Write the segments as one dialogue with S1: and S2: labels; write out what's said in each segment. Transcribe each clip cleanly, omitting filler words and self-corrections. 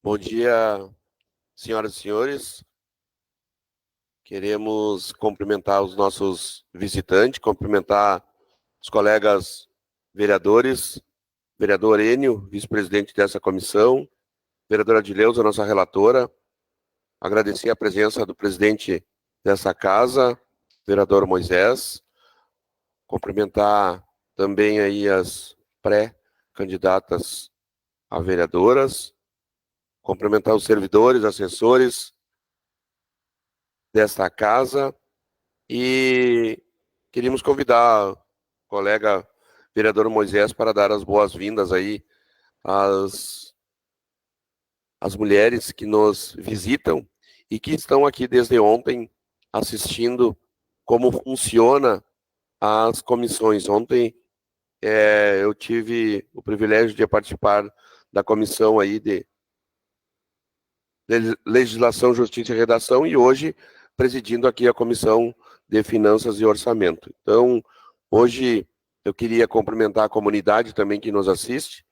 S1: Bom dia, senhoras e senhores. Queremos cumprimentar os nossos visitantes, cumprimentar os colegas vereadores, vereador Enio, vice-presidente dessa comissão, vereadora Adileuza, nossa relatora, agradecer a presença do presidente dessa casa, vereador Moisés, cumprimentar também aí as pré-candidatas a vereadoras, cumprimentar os servidores, assessores desta casa e queríamos convidar o colega vereador Moisés para dar as boas-vindas aí às mulheres que nos visitam e que estão aqui desde ontem assistindo como funciona as comissões. Ontem eu tive o privilégio de participar da comissão aí de Legislação, Justiça e Redação e hoje presidindo aqui a Comissão de Finanças e Orçamento. Então, hoje eu queria cumprimentar a comunidade também que nos assiste,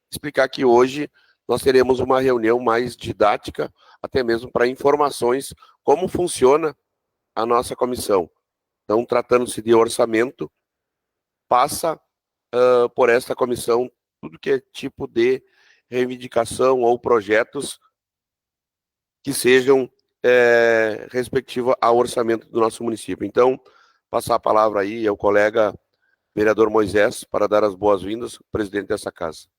S1: explicar que hoje nós teremos uma reunião mais didática, até mesmo para informações, como funciona a nossa comissão. Então, tratando-se de orçamento, passa por esta comissão tudo que é tipo de reivindicação ou projetos que sejam respectivo ao orçamento do nosso município. Então, passar a palavra aí ao colega vereador Moisés para dar as boas-vindas, presidente dessa casa.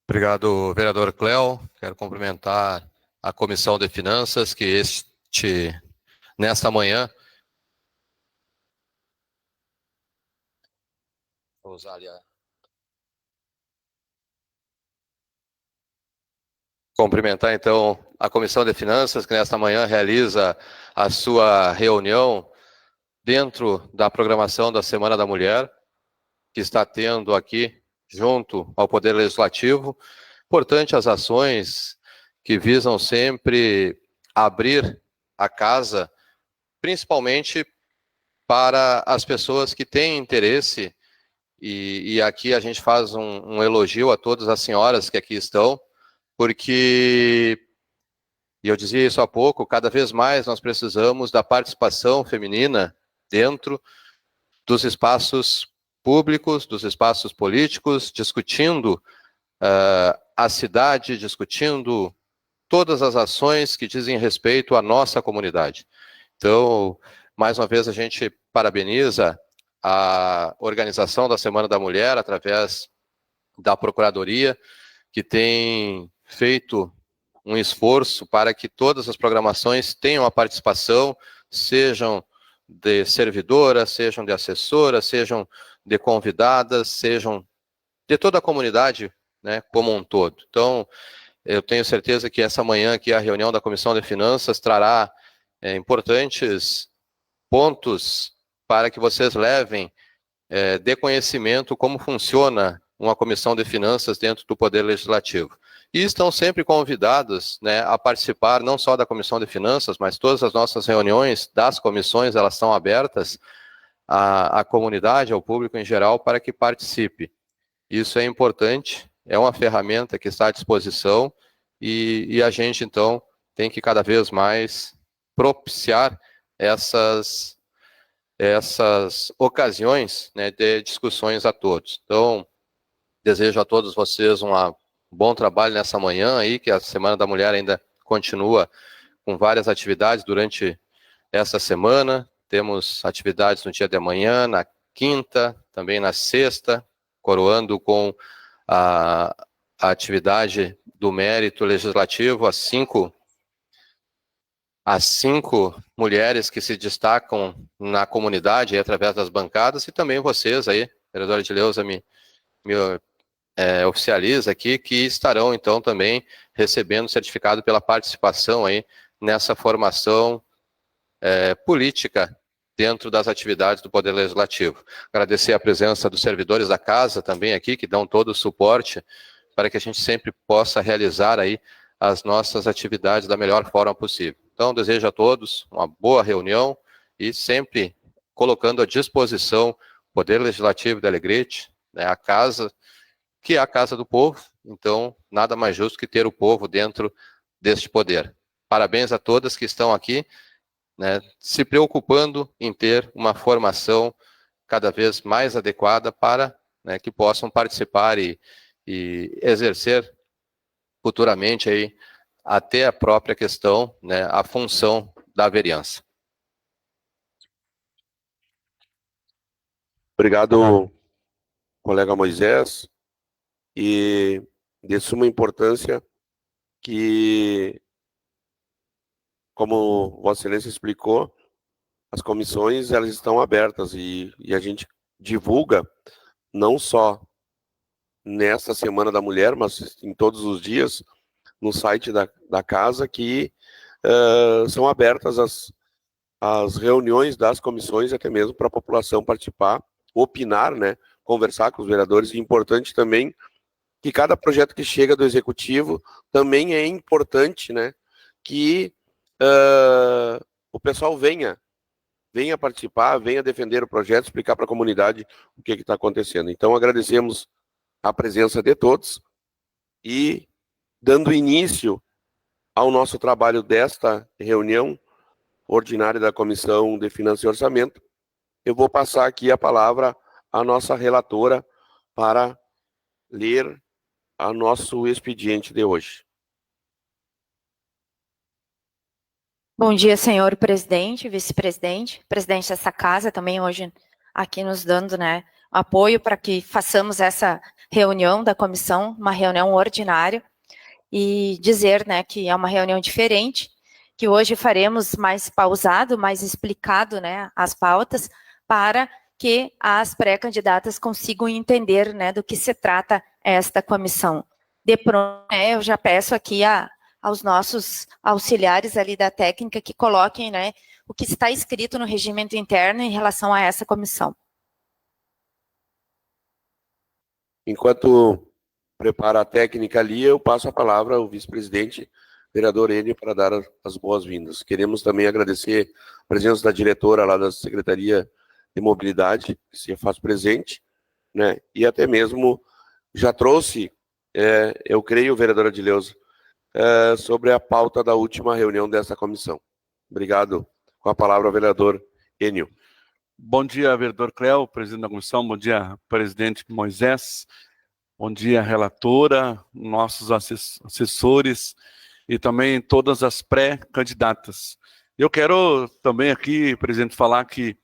S2: Obrigado, vereador Cléo. Quero cumprimentar a Comissão de Finanças, que nesta manhã, vou usar ali cumprimentar, então, a Comissão de Finanças, que nesta manhã realiza a sua reunião dentro da programação da Semana da Mulher, que está tendo aqui, junto ao Poder Legislativo. Importante as ações que visam sempre abrir a casa, principalmente para as pessoas que têm interesse, e aqui a gente faz um elogio a todas as senhoras que aqui estão, porque, e eu dizia isso há pouco, cada vez mais nós precisamos da participação feminina dentro dos espaços públicos, dos espaços políticos, discutindo a cidade, discutindo todas as ações que dizem respeito à nossa comunidade. Então, mais uma vez, a gente parabeniza a organização da Semana da Mulher através da Procuradoria, que tem feito um esforço para que todas as programações tenham a participação, sejam de servidoras, sejam de assessoras, sejam de convidadas, sejam de toda a comunidade, né, como um todo. Então, eu tenho certeza que essa manhã aqui a reunião da Comissão de Finanças trará importantes pontos para que vocês levem de conhecimento como funciona uma Comissão de Finanças dentro do Poder Legislativo. E estão sempre convidados, né, a participar não só da Comissão de Finanças, mas todas as nossas reuniões das comissões, elas estão abertas à comunidade, ao público em geral, para que participe. Isso é importante, é uma ferramenta que está à disposição e a gente, então, tem que cada vez mais propiciar essas ocasiões, né, de discussões a todos. Então, desejo a todos vocês um bom trabalho nessa manhã aí, que a Semana da Mulher ainda continua com várias atividades durante essa semana. Temos atividades no dia de amanhã, na quinta, também na sexta, coroando com a atividade do mérito legislativo, as cinco mulheres que se destacam na comunidade através das bancadas, e também vocês aí, vereadora Adileuza me oficializa aqui, que estarão então também recebendo certificado pela participação aí nessa formação política dentro das atividades do Poder Legislativo. Agradecer a presença dos servidores da casa também aqui, que dão todo o suporte para que a gente sempre possa realizar aí as nossas atividades da melhor forma possível. Então, desejo a todos uma boa reunião e sempre colocando à disposição o Poder Legislativo de Alegrete, né, a casa, que é a casa do povo, Então, nada mais justo que ter o povo dentro deste poder. Parabéns a todas que estão aqui, né, se preocupando em ter uma formação cada vez mais adequada para, né, que possam participar e exercer futuramente aí até a própria questão, né, a função da vereança.
S1: Obrigado, colega Moisés, e de suma importância que, como Vossa Excelência explicou, as comissões elas estão abertas e a gente divulga não só nesta Semana da Mulher, mas em todos os dias no site da casa que são abertas as reuniões das comissões, até mesmo para a população participar, opinar, né, conversar com os vereadores. E importante também que cada projeto que chega do Executivo também é importante, né, que o pessoal venha participar, venha defender o projeto, explicar para a comunidade o que está acontecendo. Então, agradecemos a presença de todos e, dando início ao nosso trabalho desta reunião ordinária da Comissão de Finanças e Orçamento, eu vou passar aqui a palavra à nossa relatora para ler o nosso expediente de hoje.
S3: Bom dia, senhor presidente, vice-presidente, presidente dessa casa, também hoje aqui nos dando, né, apoio para que façamos essa reunião da comissão, uma reunião ordinária, e dizer, né, que é uma reunião diferente, que hoje faremos mais pausado, mais explicado, né, as pautas, para que as pré-candidatas consigam entender, né, do que se trata esta comissão. De pronto, né, eu já peço aqui aos nossos auxiliares ali da técnica que coloquem, né, o que está escrito no regimento interno em relação a essa comissão.
S1: Enquanto prepara a técnica ali, eu passo a palavra ao vice-presidente, vereador Enio, para dar as boas-vindas. Queremos também agradecer a presença da diretora lá da Secretaria de Mobilidade, que se faz presente, né, e até mesmo já trouxe, eu creio, vereadora Adileuza, sobre a pauta da última reunião dessa comissão. Obrigado. Com a palavra, o vereador Enio.
S4: Bom dia, vereador Cléo, presidente da comissão. Bom dia, presidente Moisés. Bom dia, relatora, nossos assessores e também todas as pré-candidatas. Eu quero também aqui, presidente, falar que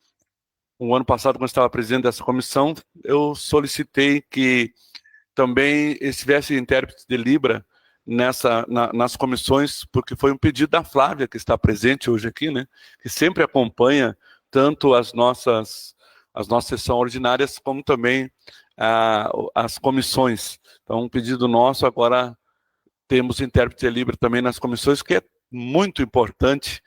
S4: o ano passado, quando eu estava presidente dessa comissão, eu solicitei que também estivesse intérprete de Libra nas comissões, porque foi um pedido da Flávia, que está presente hoje aqui, né, que sempre acompanha tanto as nossas sessões ordinárias, como também as comissões. Então, um pedido nosso, agora temos intérprete livre também nas comissões, que é muito importante,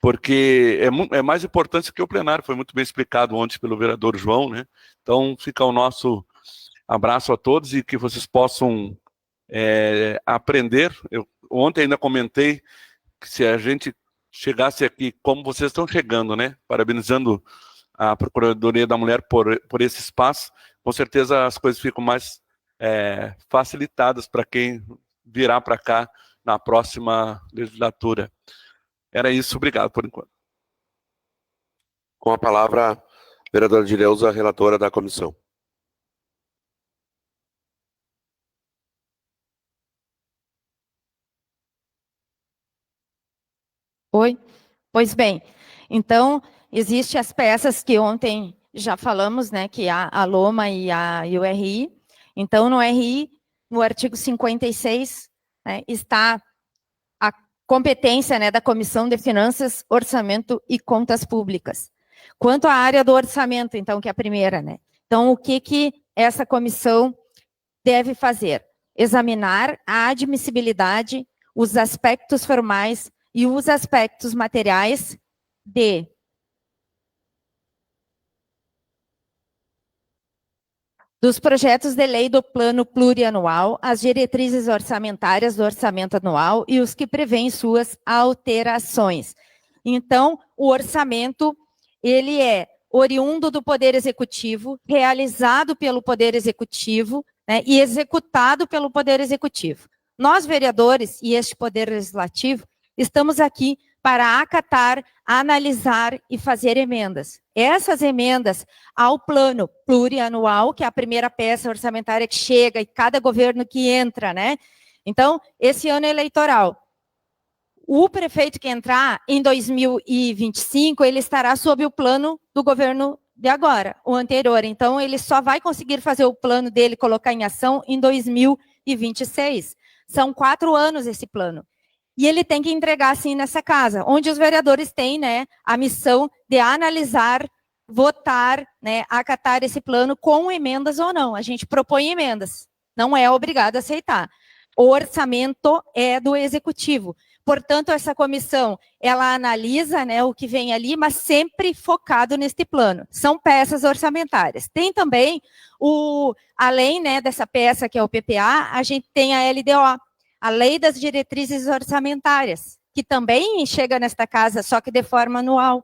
S4: porque é mais importante que o plenário, foi muito bem explicado ontem pelo vereador João, né? Então, fica o nosso abraço a todos e que vocês possam aprender. Eu ontem ainda comentei que se a gente chegasse aqui, como vocês estão chegando, né? Parabenizando a Procuradoria da Mulher por esse espaço, com certeza as coisas ficam mais facilitadas para quem virá para cá na próxima legislatura. Era isso, obrigado por enquanto.
S1: Com a palavra, vereadora Adileuza, relatora da comissão.
S3: Oi? Pois bem, então, existem as peças que ontem já falamos, né, que a LOMA e o RI. Então, no RI, no artigo 56, né, está a competência, né, da Comissão de Finanças, Orçamento e Contas Públicas. Quanto à área do orçamento, então, que é a primeira, né? Então, o que essa comissão deve fazer? Examinar a admissibilidade, os aspectos formais e os aspectos materiais dos projetos de lei do plano plurianual, as diretrizes orçamentárias do orçamento anual e os que prevêem suas alterações. Então, o orçamento, ele é oriundo do Poder Executivo, realizado pelo Poder Executivo,
S5: né, e executado pelo Poder Executivo. Nós, vereadores, e este Poder Legislativo, estamos aqui para acatar, analisar e fazer emendas. Essas emendas ao plano plurianual, que é a primeira peça orçamentária que chega e cada governo que entra, né? Então, esse ano eleitoral, o prefeito que entrar em 2025, ele estará sob o plano do governo de agora, o anterior. Então, ele só vai conseguir fazer o plano dele, colocar em ação em 2026. São 4 anos esse plano. E ele tem que entregar, assim, nessa casa, onde os vereadores têm, né, a missão de analisar, votar, né, acatar esse plano com emendas ou não. A gente propõe emendas, não é obrigado a aceitar. O orçamento é do Executivo. Portanto, essa comissão, ela analisa, né, o que vem ali, mas sempre focado neste plano. São peças orçamentárias. Tem também, além, né, dessa peça que é o PPA, a gente tem a LDO, a Lei das Diretrizes Orçamentárias, que também chega nesta casa, só que de forma anual.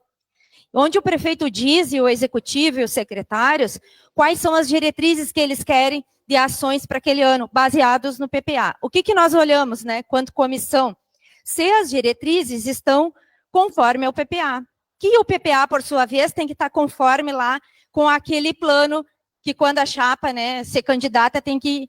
S5: Onde o prefeito diz, e o executivo e os secretários, quais são as diretrizes que eles querem de ações para aquele ano, baseados no PPA. O que nós olhamos, né, quanto comissão? Se as diretrizes estão conforme ao PPA. Que o PPA, por sua vez, tem que estar conforme lá com aquele plano que, quando a chapa, né, ser candidata, tem que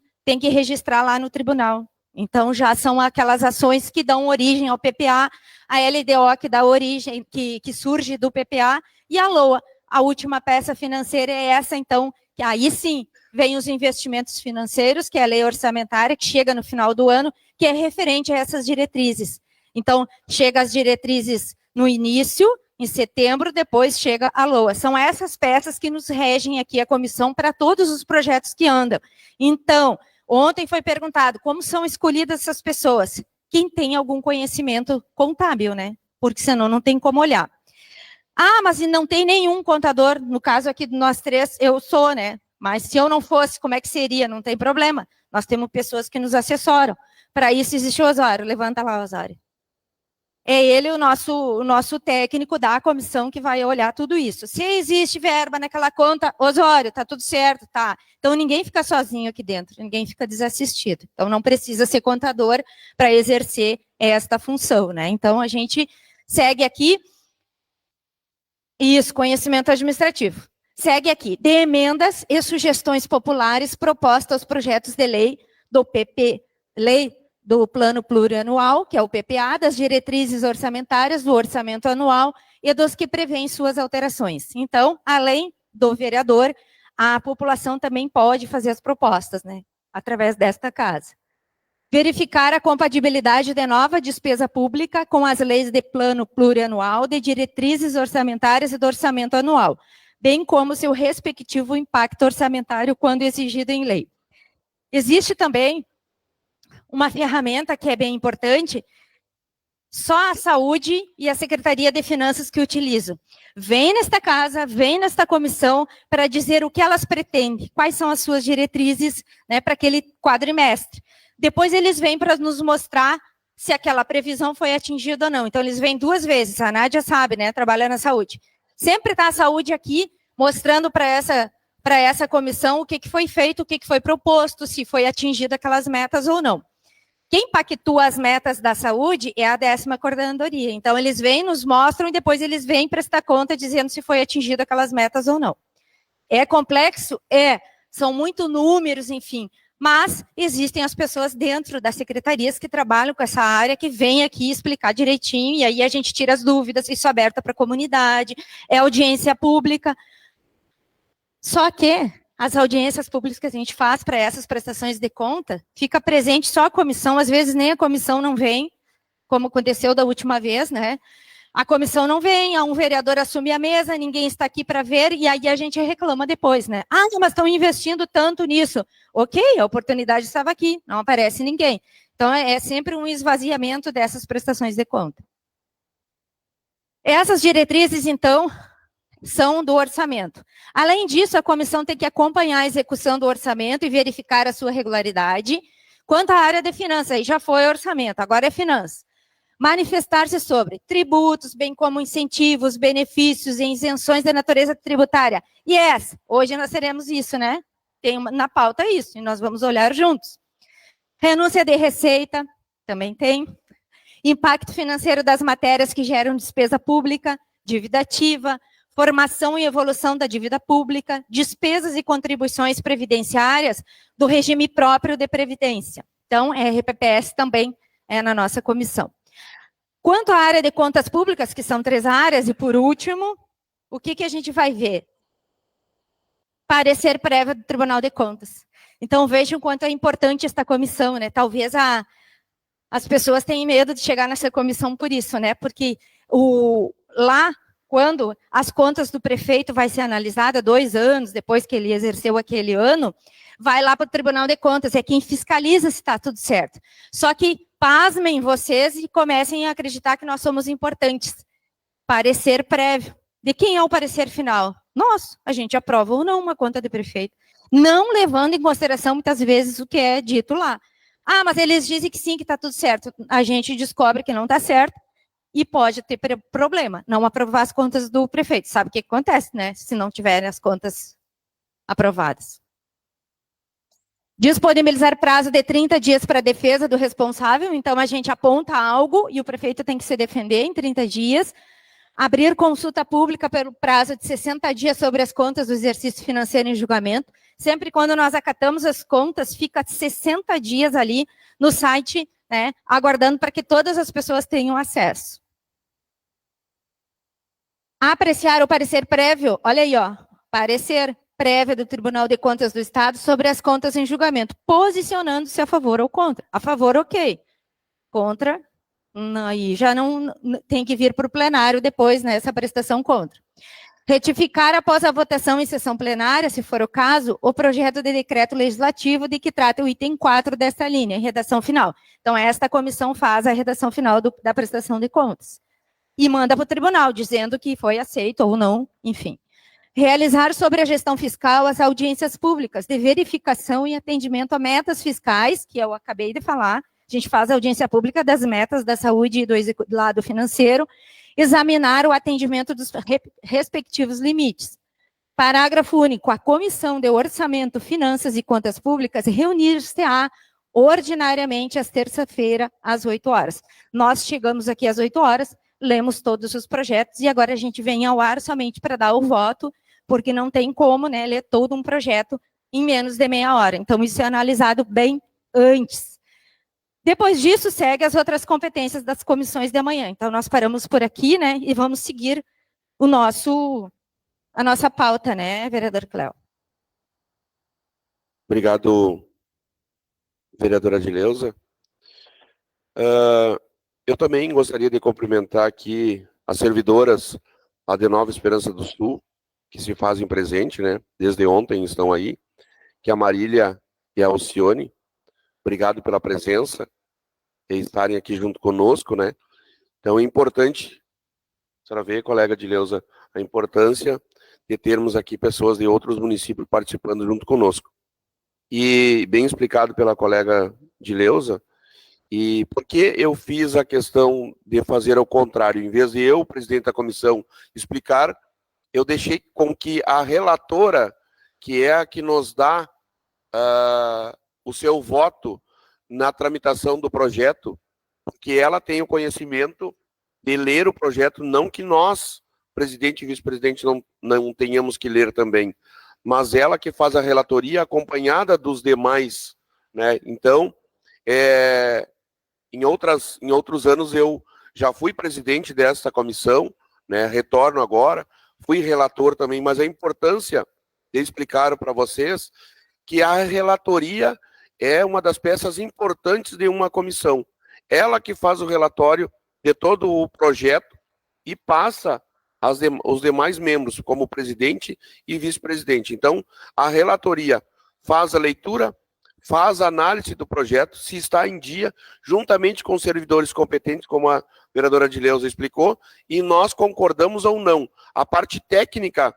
S5: registrar lá no tribunal. Então, já são aquelas ações que dão origem ao PPA, a LDO que dá origem, que surge do PPA, e a LOA, a última peça financeira é essa, então, que aí sim vem os investimentos financeiros, que é a lei orçamentária, que chega no final do ano, que é referente a essas diretrizes. Então, chega as diretrizes no início, em setembro, depois chega a LOA. São essas peças que nos regem aqui a comissão para todos os projetos que andam. Então, ontem foi perguntado como são escolhidas essas pessoas. Quem tem algum conhecimento contábil, né? Porque senão não tem como olhar. Ah, mas não tem nenhum contador. No caso aqui de nós três, eu sou, né? Mas se eu não fosse, como é que seria? Não tem problema. Nós temos pessoas que nos assessoram. Para isso existe o Osório. Levanta lá, Osório. É ele o nosso técnico da comissão que vai olhar tudo isso. Se existe verba naquela conta, Osório, tá tudo certo, tá? Então, ninguém fica sozinho aqui dentro, ninguém fica desassistido. Então, não precisa ser contador para exercer esta função, né? Então, a gente segue aqui. Isso, conhecimento administrativo. Segue aqui, de emendas e sugestões populares propostas aos projetos de lei do PP, lei do Plano Plurianual, que é o PPA, das diretrizes orçamentárias, do orçamento anual e dos que prevêem suas alterações. Então, além do vereador, a população também pode fazer as propostas, né, através desta casa. Verificar a compatibilidade de nova despesa pública com as leis de Plano Plurianual, de diretrizes orçamentárias e do orçamento anual, bem como seu respectivo impacto orçamentário quando exigido em lei. Existe também uma ferramenta que é bem importante, só a saúde e a Secretaria de Finanças que utilizam. Vem nesta casa, vem nesta comissão para dizer o que elas pretendem, quais são as suas diretrizes, né, para aquele quadrimestre. Depois eles vêm para nos mostrar se aquela previsão foi atingida ou não. Então, eles vêm 2 vezes, a Nádia sabe, né, trabalha na saúde. Sempre está a saúde aqui, mostrando para essa comissão o que foi feito, o que foi proposto, se foi atingida aquelas metas ou não. Quem pactua as metas da saúde é a 10ª coordenadoria. Então, eles vêm, nos mostram e depois eles vêm prestar conta dizendo se foi atingida aquelas metas ou não. É complexo? É. São muitos números, enfim. Mas existem as pessoas dentro das secretarias que trabalham com essa área, que vêm aqui explicar direitinho, e aí a gente tira as dúvidas, isso é aberto para a comunidade, é audiência pública. Só que as audiências públicas que a gente faz para essas prestações de conta, fica presente só a comissão, às vezes nem a comissão não vem, como aconteceu da última vez, né? A comissão não vem, um vereador assume a mesa, ninguém está aqui para ver, e aí a gente reclama depois, né? Ah, mas estão investindo tanto nisso. Ok, a oportunidade estava aqui, não aparece ninguém. Então, é sempre um esvaziamento dessas prestações de conta. Essas diretrizes, então, são do orçamento. Além disso, a comissão tem que acompanhar a execução do orçamento e verificar a sua regularidade. Quanto à área de finanças, aí já foi orçamento, agora é finanças. Manifestar-se sobre tributos, bem como incentivos, benefícios e isenções de natureza tributária. Yes, hoje nós teremos isso, né? tem na pauta isso, e nós vamos olhar juntos. Renúncia de receita, também tem. Impacto financeiro das matérias que geram despesa pública, dívida ativa, formação e evolução da dívida pública, despesas e contribuições previdenciárias do regime próprio de previdência. Então, RPPS também é na nossa comissão. Quanto à área de contas públicas, que são 3 áreas, e por último, o que a gente vai ver? Parecer prévio do Tribunal de Contas. Então, vejam quanto é importante esta comissão, né? Talvez as pessoas tenham medo de chegar nessa comissão por isso, né? Porque lá, quando as contas do prefeito vai ser analisada 2 anos depois que ele exerceu aquele ano, vai lá para o Tribunal de Contas, é quem fiscaliza se está tudo certo. Só que pasmem vocês e comecem a acreditar que nós somos importantes. Parecer prévio. De quem é o parecer final? Nosso. A gente aprova ou não uma conta de prefeito. Não levando em consideração, muitas vezes, o que é dito lá. Ah, mas eles dizem que sim, que está tudo certo. A gente descobre que não está certo e pode ter problema. Não aprovar as contas do prefeito. Sabe o que acontece, né? Se não tiverem as contas aprovadas. Disponibilizar prazo de 30 dias para a defesa do responsável. Então, a gente aponta algo e o prefeito tem que se defender em 30 dias. Abrir consulta pública pelo prazo de 60 dias sobre as contas do exercício financeiro em julgamento. Sempre quando nós acatamos as contas, fica 60 dias ali no site, né, aguardando para que todas as pessoas tenham acesso. Apreciar o parecer prévio, olha aí, ó, parecer prévio do Tribunal de Contas do Estado sobre as contas em julgamento, posicionando-se a favor ou contra. A favor, ok. Contra, aí já não tem que vir para o plenário depois, né, essa prestação contra. Retificar após a votação em sessão plenária, se for o caso, o projeto de decreto legislativo de que trata o item 4 desta linha, redação final. Então, esta comissão faz a redação final da prestação de contas. E manda para o tribunal, dizendo que foi aceito ou não, enfim. Realizar sobre a gestão fiscal as audiências públicas de verificação e atendimento a metas fiscais, que eu acabei de falar. A gente faz a audiência pública das metas da saúde e do lado financeiro. Examinar o atendimento dos respectivos limites. Parágrafo único. A Comissão de Orçamento, Finanças e Contas Públicas reunir-se-á ordinariamente às terça-feira, às 8 horas. Nós chegamos aqui às 8 horas, lemos todos os projetos e agora a gente vem ao ar somente para dar o voto, porque não tem como, né, ler todo um projeto em menos de meia hora. Então, isso é analisado bem antes. Depois disso, segue as outras competências das comissões de amanhã. Então, nós paramos por aqui, né, e vamos seguir a nossa pauta, né, vereador Cléo?
S1: Obrigado, vereadora Adileuza. Eu também gostaria de cumprimentar aqui as servidoras lá de Nova Esperança do Sul, que se fazem presente, né? Desde ontem estão aí, que é a Marília e a Alcione. Obrigado pela presença e estarem aqui junto conosco, né? Então é importante, a senhora vê, colega Adileuza, a importância de termos aqui pessoas de outros municípios participando junto conosco. E bem explicado pela colega Adileuza, e por que eu fiz a questão de fazer ao contrário? Em vez de eu, presidente da comissão, explicar, eu deixei com que a relatora, que é a que nos dá o seu voto na tramitação do projeto, que ela tenha o conhecimento de ler o projeto, não que nós, presidente e vice-presidente, não tenhamos que ler também, mas ela que faz a relatoria acompanhada dos demais, né? Então, em outros anos eu já fui presidente dessa comissão, né? Retorno agora, fui relator também, mas a importância de explicar para vocês que a relatoria é uma das peças importantes de uma comissão. Ela que faz o relatório de todo o projeto e passa os demais membros, como presidente e vice-presidente. Então, a relatoria faz a leitura, faz a análise do projeto, se está em dia, juntamente com os servidores competentes, como a vereadora Adileuza explicou, e nós concordamos ou não. A parte técnica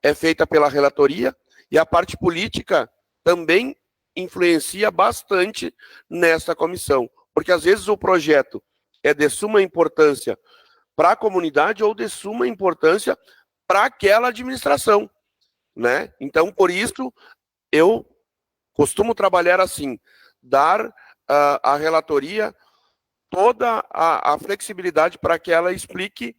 S1: é feita pela relatoria e a parte política também influencia bastante nessa comissão, porque às vezes o projeto é de suma importância para a comunidade ou de suma importância para aquela administração, né? Então, por isso, eu costumo trabalhar assim, dar à relatoria toda a flexibilidade para que ela explique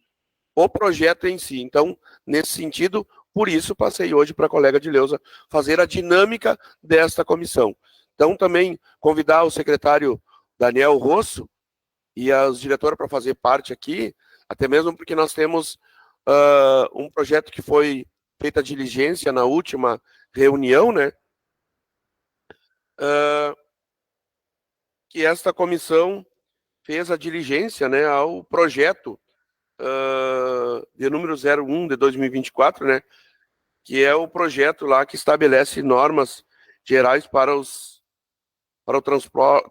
S1: o projeto em si. Então, nesse sentido, por isso passei hoje para a colega Dileuza fazer a dinâmica desta comissão. Então, também convidar o secretário Daniel Rosso e as diretoras para fazer parte aqui, até mesmo porque nós temos um projeto que foi feita a diligência na última reunião, né? Que esta comissão fez a diligência, né, ao projeto de número 01 de 2024, né, que é o projeto lá que estabelece normas gerais para o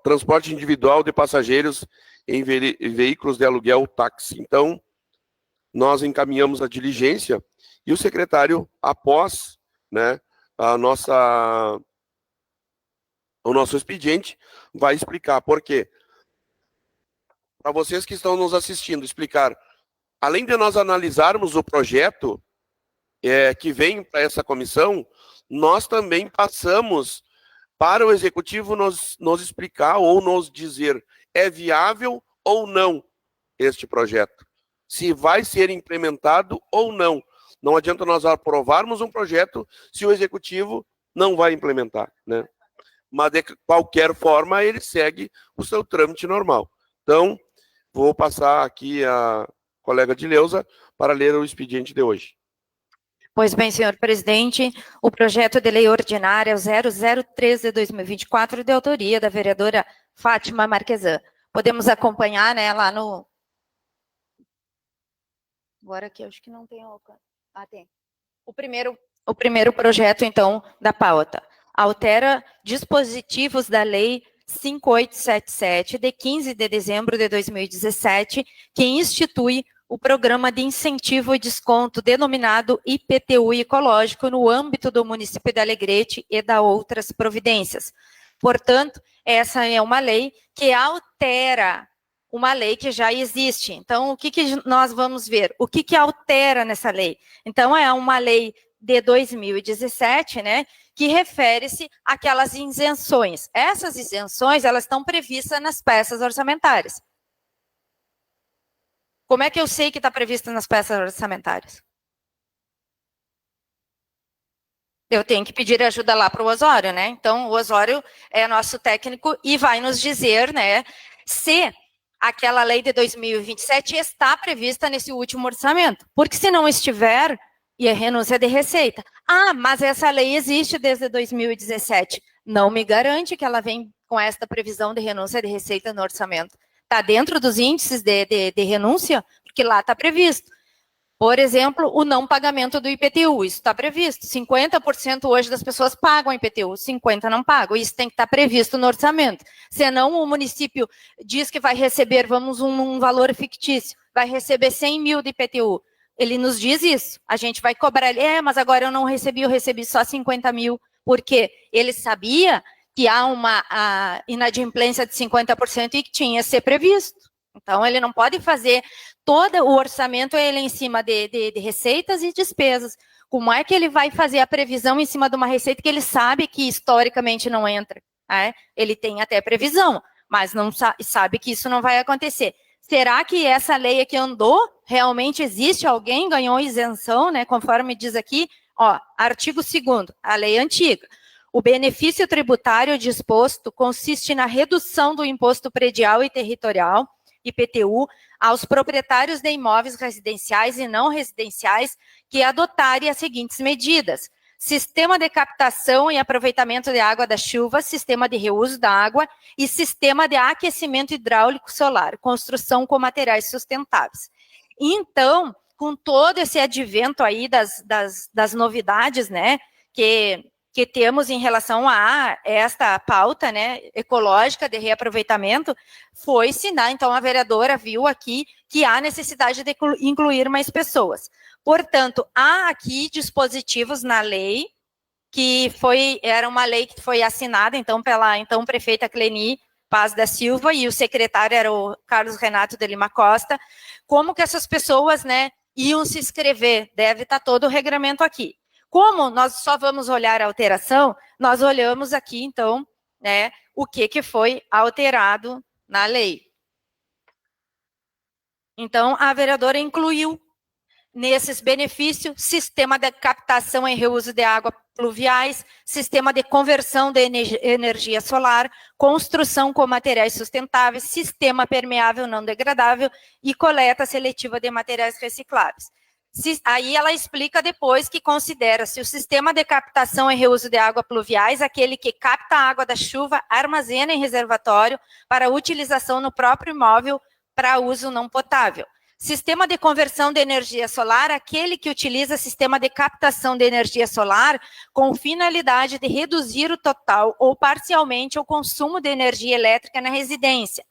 S1: transporte individual de passageiros em veículos de aluguel táxi. Então, nós encaminhamos a diligência e o secretário, após, né, o nosso expediente, vai explicar por quê. Para vocês que estão nos assistindo, explicar, além de nós analisarmos o projeto que vem para essa comissão, nós também passamos para o executivo nos explicar ou nos dizer é viável ou não este projeto, se vai ser implementado ou não. Não adianta nós aprovarmos um projeto se o executivo não vai implementar, né? Mas de qualquer forma ele segue o seu trâmite normal. Então, vou passar aqui a colega Dileuza para ler o expediente de hoje.
S3: Pois bem, senhor presidente, o projeto de lei ordinária 003 de 2024, de autoria da vereadora Fátima Marquesan. Podemos acompanhar, né, lá no... Agora aqui, acho que não tem... Ah, tem. O primeiro projeto, então, da pauta. Altera dispositivos da lei 5877, de 15 de dezembro de 2017, que institui o Programa de Incentivo e Desconto, denominado IPTU Ecológico, no âmbito do município de Alegrete e da outras providências. Portanto, essa é uma lei que altera uma lei que já existe. Então, o que nós vamos ver? O que altera nessa lei? Então, é uma lei de 2017, né, que refere-se àquelas isenções. Essas isenções, elas estão previstas nas peças orçamentárias. Como é que eu sei que está prevista nas peças orçamentárias? Eu tenho que pedir ajuda lá para o Osório, né? Então, o Osório é nosso técnico e vai nos dizer, né, se aquela lei de 2027 está prevista nesse último orçamento. Porque se não estiver, e é renúncia de receita. Ah, mas essa lei existe desde 2017. Não me garante que ela vem com esta previsão de renúncia de receita no orçamento. Está dentro dos índices de renúncia, porque lá está previsto. Por exemplo, o não pagamento do IPTU, isso está previsto. 50% hoje das pessoas pagam IPTU, 50% não pagam. Isso tem que estar previsto no orçamento. Senão o município diz que vai receber, vamos, um valor fictício, vai receber 100 mil de IPTU. Ele nos diz isso, a gente vai cobrar ele, mas agora eu não recebi, eu recebi só 50 mil, porque ele sabia que há uma inadimplência de 50% e que tinha que ser previsto. Então, ele não pode fazer todo o orçamento ele em cima de receitas e despesas. Como é que ele vai fazer a previsão em cima de uma receita que ele sabe que historicamente não entra? Né? Ele tem até previsão, mas não sabe que isso não vai acontecer. Será que essa lei aqui andou? Realmente existe alguém ganhou isenção, né? Conforme diz aqui, ó, artigo 2º, a lei antiga. O benefício tributário disposto consiste na redução do imposto predial e territorial, IPTU, aos proprietários de imóveis residenciais e não residenciais que adotarem as seguintes medidas: sistema de captação e aproveitamento de água da chuva, sistema de reuso da água e sistema de aquecimento hidráulico solar, construção com materiais sustentáveis. Então, com todo esse advento aí das novidades, né, que temos em relação a esta pauta, né, ecológica de reaproveitamento, foi-se, né, então a vereadora viu aqui que há necessidade de incluir mais pessoas. Portanto, há aqui dispositivos na lei, que era uma lei que foi assinada, então, pela então prefeita Cleni Paz da Silva, e o secretário era o Carlos Renato de Lima Costa, como que essas pessoas, né, iam se inscrever, deve estar todo o regramento aqui. Como nós só vamos olhar a alteração, nós olhamos aqui, então, né, o que foi alterado na lei. Então, a vereadora incluiu nesses benefícios sistema de captação e reuso de água pluviais, sistema de conversão de energia solar, construção com materiais sustentáveis, sistema permeável não degradável e coleta seletiva de materiais recicláveis. Aí ela explica depois que considera-se o sistema de captação e reuso de água pluviais aquele que capta a água da chuva, armazena em reservatório para utilização no próprio imóvel para uso não potável. Sistema de conversão de energia solar, aquele que utiliza sistema de captação de energia solar com finalidade de reduzir o total ou parcialmente o consumo de energia elétrica na residência.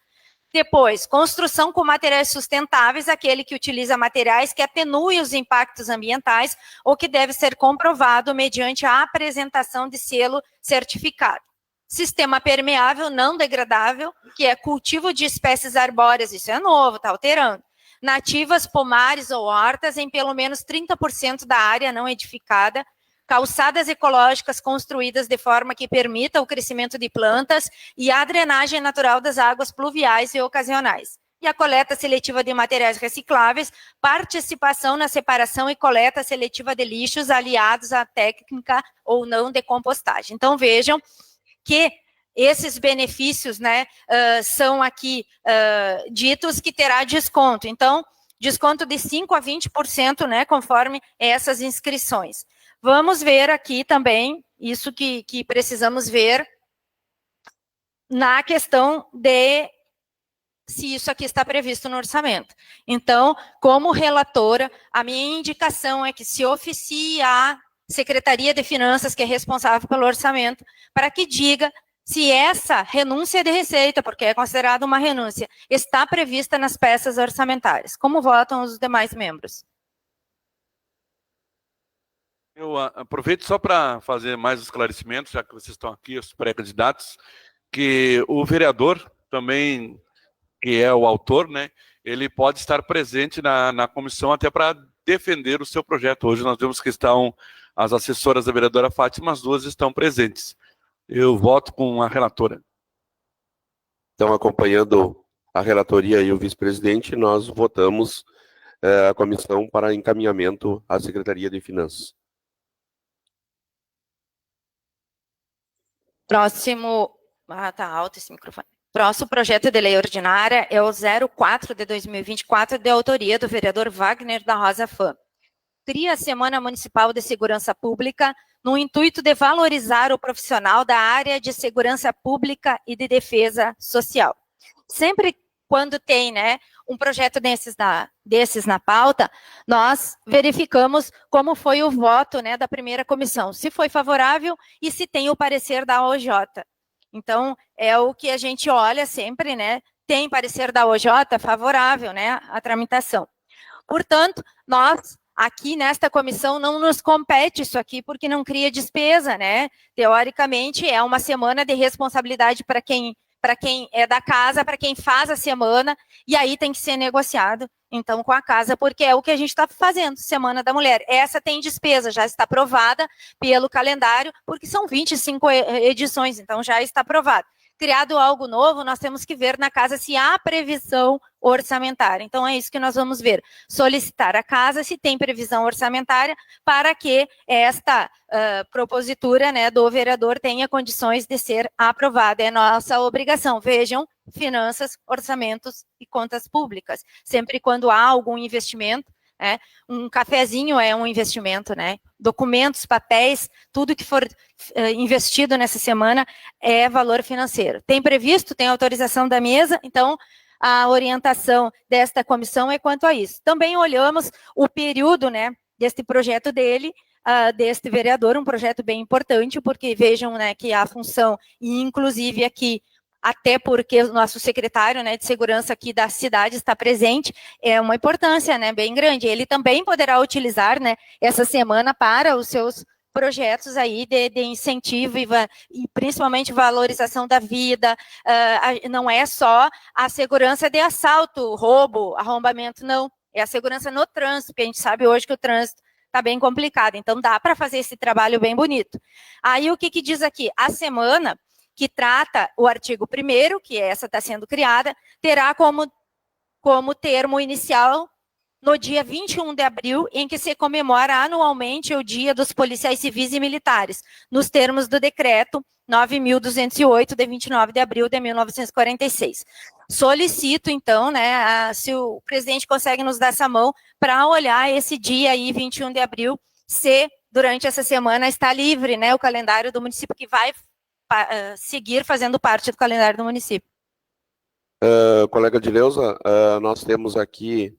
S3: Depois, construção com materiais sustentáveis, aquele que utiliza materiais que atenuem os impactos ambientais ou que deve ser comprovado mediante a apresentação de selo certificado. Sistema permeável não degradável, que é cultivo de espécies arbóreas, isso é novo, está alterando. Nativas, pomares ou hortas em pelo menos 30% da área não edificada, calçadas ecológicas construídas de forma que permita o crescimento de plantas e a drenagem natural das águas pluviais e ocasionais. E a coleta seletiva de materiais recicláveis, participação na separação e coleta seletiva de lixos aliados à técnica ou não de compostagem. Então, vejam que esses benefícios, né, são aqui ditos que terá desconto. Então, desconto de 5% a 20%, né, conforme essas inscrições. Vamos ver aqui também, isso que precisamos ver, na questão de se isso aqui está previsto no orçamento. Então, como relatora, a minha indicação é que se oficie a Secretaria de Finanças, que é responsável pelo orçamento, para que diga se essa renúncia de receita, porque é considerada uma renúncia, está prevista nas peças orçamentárias. Como votam os demais membros?
S4: Eu aproveito só para fazer mais esclarecimentos, já que vocês estão aqui, os pré-candidatos, que o vereador também, que é o autor, né, ele pode estar presente na comissão até para defender o seu projeto. Hoje nós vemos que estão as assessoras da vereadora Fátima, as duas estão presentes. Eu voto com a relatora.
S1: Então, acompanhando a relatoria e o vice-presidente, nós votamos a comissão para encaminhamento à Secretaria de Finanças.
S3: Próximo... tá alto esse microfone. Próximo projeto de lei ordinária é o 04 de 2024, de autoria do vereador Wagner da Rosa Fã. Cria a Semana Municipal de Segurança Pública no intuito de valorizar o profissional da área de segurança pública e de defesa social. Sempre quando tem, né, um projeto desses na pauta, nós verificamos como foi o voto, né, da primeira comissão, se foi favorável e se tem o parecer da OJ. Então, é o que a gente olha sempre, né, tem parecer da OJ favorável, né, à tramitação. Portanto, nós aqui nesta comissão não nos compete isso aqui, porque não cria despesa, né? Teoricamente, é uma semana de responsabilidade para quem é da casa, para quem faz a semana, e aí tem que ser negociado, então, com a casa, porque é o que a gente está fazendo, Semana da Mulher. Essa tem despesa, já está aprovada pelo calendário, porque são 25 edições, então já está aprovado. Criado algo novo, nós temos que ver na casa se há previsão orçamentária. Então, é isso que nós vamos ver. Solicitar a casa se tem previsão orçamentária para que esta propositura, né, do vereador tenha condições de ser aprovada. É nossa obrigação. Vejam, finanças, orçamentos e contas públicas. Sempre quando há algum investimento, um cafezinho é um investimento, né? Documentos, papéis, tudo que for investido nessa semana é valor financeiro. Tem previsto, tem autorização da mesa, então a orientação desta comissão é quanto a isso. Também olhamos o período, né, deste projeto dele, deste vereador, um projeto bem importante, porque vejam, né, que a função, e inclusive aqui, até porque o nosso secretário, né, de segurança aqui da cidade está presente, é uma importância, né, bem grande. Ele também poderá utilizar, né, essa semana para os seus projetos aí de incentivo e principalmente valorização da vida. Não é só a segurança de assalto, roubo, arrombamento, não. É a segurança no trânsito, porque a gente sabe hoje que o trânsito tá bem complicado. Então, dá para fazer esse trabalho bem bonito. Aí, o que diz aqui? A semana que trata o artigo 1º, que essa está sendo criada, terá como termo inicial no dia 21 de abril, em que se comemora anualmente o Dia dos Policiais Civis e Militares, nos termos do decreto 9.208, de 29 de abril de 1946. Solicito, então, né, se o presidente consegue nos dar essa mão para olhar esse dia aí, 21 de abril, se durante essa semana está livre, né, o calendário do município, que vai seguir fazendo parte do calendário do município.
S1: Colega Dileuza, nós temos aqui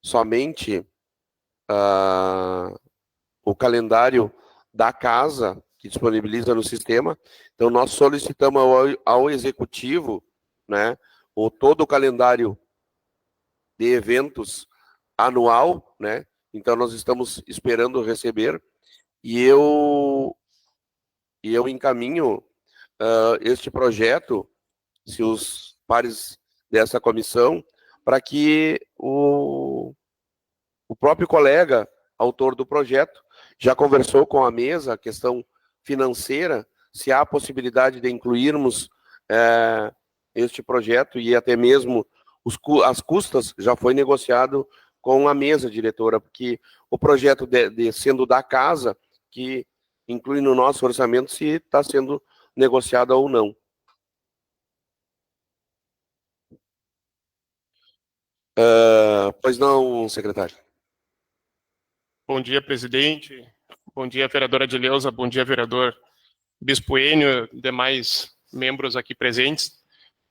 S1: somente o calendário da casa que disponibiliza no sistema. Então, nós solicitamos ao Executivo, né, todo o calendário de eventos anual, né? Então, nós estamos esperando receber e eu encaminho este projeto, se os pares dessa comissão, para que o próprio colega, autor do projeto, já conversou com a mesa a questão financeira, se há a possibilidade de incluirmos este projeto e até mesmo as custas, já foi negociado com a mesa diretora, porque o projeto sendo da casa, que inclui no nosso orçamento se está sendo negociado ou não. Pois não, secretário.
S6: Bom dia, presidente. Bom dia, vereadora Dileuza. Bom dia, vereador Bispo Enio, demais membros aqui presentes.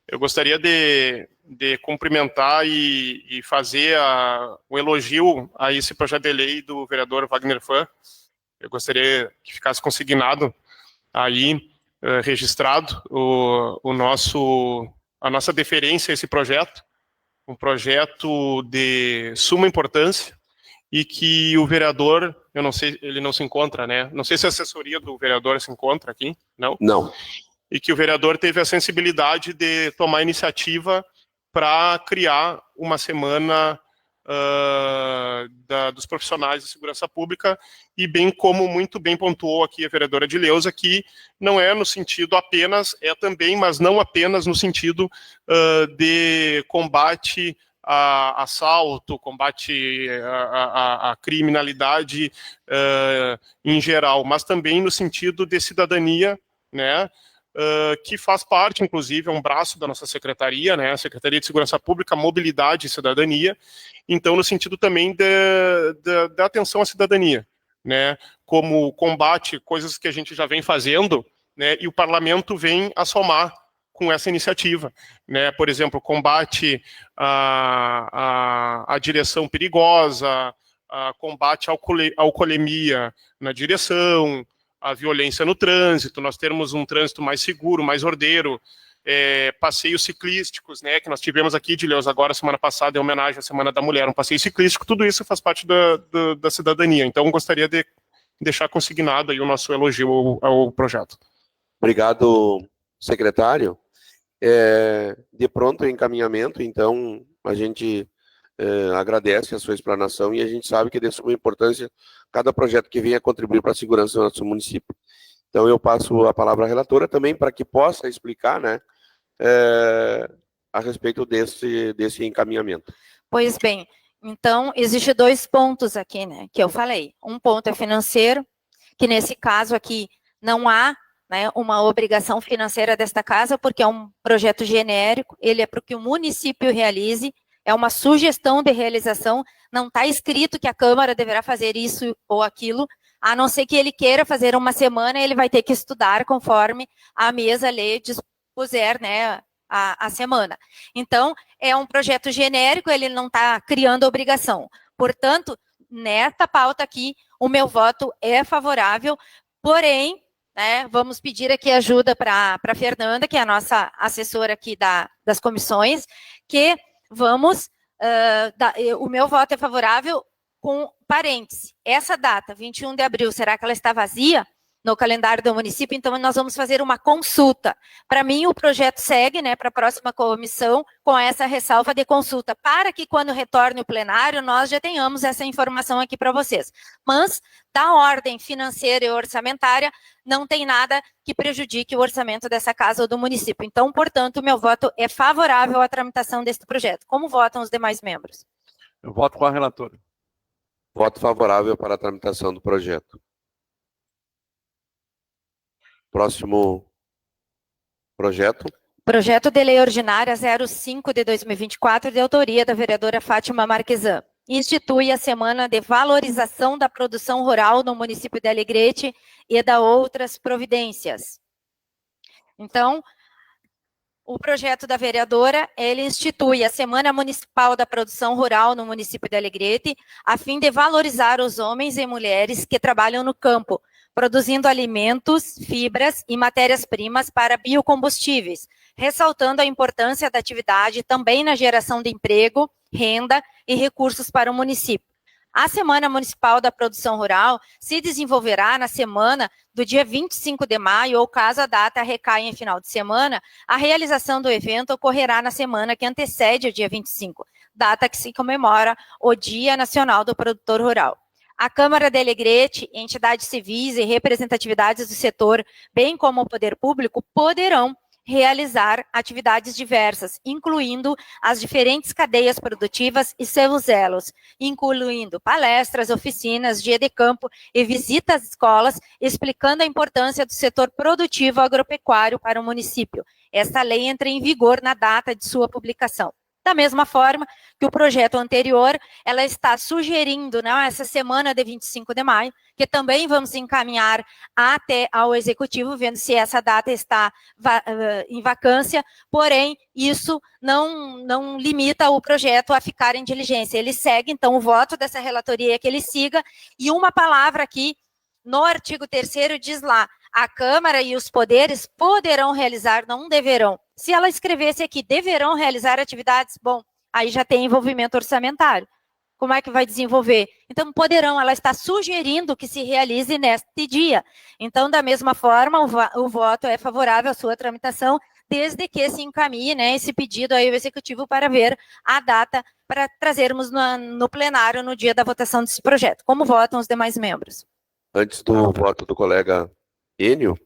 S6: Eu gostaria de cumprimentar e fazer um elogio a esse projeto de lei do vereador Wagner Fahn. Eu gostaria que ficasse consignado aí, registrado, a nossa deferência a esse projeto, um projeto de suma importância, e que o vereador, eu não sei, ele não se encontra, né? Não sei se a assessoria do vereador se encontra aqui, não?
S1: Não.
S6: E que o vereador teve a sensibilidade de tomar iniciativa para criar uma semana dos profissionais de segurança pública, e bem como muito bem pontuou aqui a vereadora Dileuza, que não é no sentido apenas, é também, mas não apenas no sentido de combate a assalto, combate a criminalidade em geral, mas também no sentido de cidadania, né, que faz parte, inclusive, é um braço da nossa secretaria, né, a Secretaria de Segurança Pública, Mobilidade e Cidadania, então no sentido também da atenção à cidadania, né, como combate, coisas que a gente já vem fazendo, né, e o parlamento vem a somar com essa iniciativa, né? Por exemplo, combate à direção perigosa, combate à alcoolemia na direção, a violência no trânsito, nós termos um trânsito mais seguro, mais ordeiro, passeios ciclísticos, né, que nós tivemos aqui, Dileuza, agora, semana passada, em homenagem à Semana da Mulher, um passeio ciclístico, tudo isso faz parte da cidadania. Então, gostaria de deixar consignado aí o nosso elogio ao projeto.
S1: Obrigado, secretário. De pronto encaminhamento, então a gente agradece a sua explanação e a gente sabe que é de suma importância cada projeto que venha contribuir para a segurança do nosso município. Então eu passo a palavra à relatora também para que possa explicar, né, a respeito desse encaminhamento.
S3: Pois bem, então existe 2 pontos aqui, né, que eu falei. Um ponto é financeiro, que nesse caso aqui não há, né, uma obrigação financeira desta casa, porque é um projeto genérico, ele é para que o município realize, é uma sugestão de realização, não está escrito que a Câmara deverá fazer isso ou aquilo, a não ser que ele queira fazer uma semana, ele vai ter que estudar conforme a mesa lhe dispuser, né, a semana. Então, é um projeto genérico, ele não está criando obrigação. Portanto, nesta pauta aqui, o meu voto é favorável, porém, né, vamos pedir aqui ajuda para a Fernanda, que é a nossa assessora aqui das comissões, que vamos, o meu voto é favorável com parêntese. Essa data, 21 de abril, será que ela está vazia?
S5: no calendário do município, então nós vamos fazer uma consulta. Para mim, o projeto segue, né, para a próxima comissão com essa ressalva de consulta, para que quando retorne o plenário, nós já tenhamos essa informação aqui para vocês. Mas, da ordem financeira e orçamentária, não tem nada que prejudique o orçamento dessa casa ou do município. Então, portanto, o meu voto é favorável à tramitação deste projeto. Como votam os demais membros?
S4: Eu voto com a relatora.
S1: Voto favorável para a tramitação do projeto. Próximo projeto.
S5: Projeto de Lei Ordinária 05 de 2024, de autoria da vereadora Fátima Marquesan. Institui a Semana de Valorização da Produção Rural no município de Alegrete e da outras providências. Então, o projeto da vereadora, ele institui a Semana Municipal da Produção Rural no município de Alegrete, a fim de valorizar os homens e mulheres que trabalham no campo, produzindo alimentos, fibras e matérias-primas para biocombustíveis, ressaltando a importância da atividade também na geração de emprego, renda e recursos para o município. A Semana Municipal da Produção Rural se desenvolverá na semana do dia 25 de maio, ou caso a data recaia em final de semana, a realização do evento ocorrerá na semana que antecede o dia 25, data que se comemora o Dia Nacional do Produtor Rural. A Câmara de Alegrete, entidades civis e representatividades do setor, bem como o poder público, poderão realizar atividades diversas, incluindo as diferentes cadeias produtivas e seus elos, incluindo palestras, oficinas, dia de campo e visitas às escolas, explicando a importância do setor produtivo agropecuário para o município. Esta lei entra em vigor na data de sua publicação. Da mesma forma que o projeto anterior, ela está sugerindo, né, essa semana de 25 de maio, que também vamos encaminhar até ao Executivo, vendo se essa data está em vacância, porém, isso não limita o projeto a ficar em diligência. Ele segue, então, o voto dessa relatoria é que ele siga, e uma palavra aqui, no artigo 3º, diz lá, a Câmara e os poderes poderão realizar, não deverão. Se ela escrevesse aqui, deverão realizar atividades, bom, aí já tem envolvimento orçamentário. Como é que vai desenvolver? Então, poderão, ela está sugerindo que se realize neste dia. Então, da mesma forma, o voto é favorável à sua tramitação, desde que se encaminhe, né, esse pedido aí ao Executivo para ver a data para trazermos no plenário no dia da votação desse projeto. Como votam os demais membros?
S1: Antes do voto do colega Enio,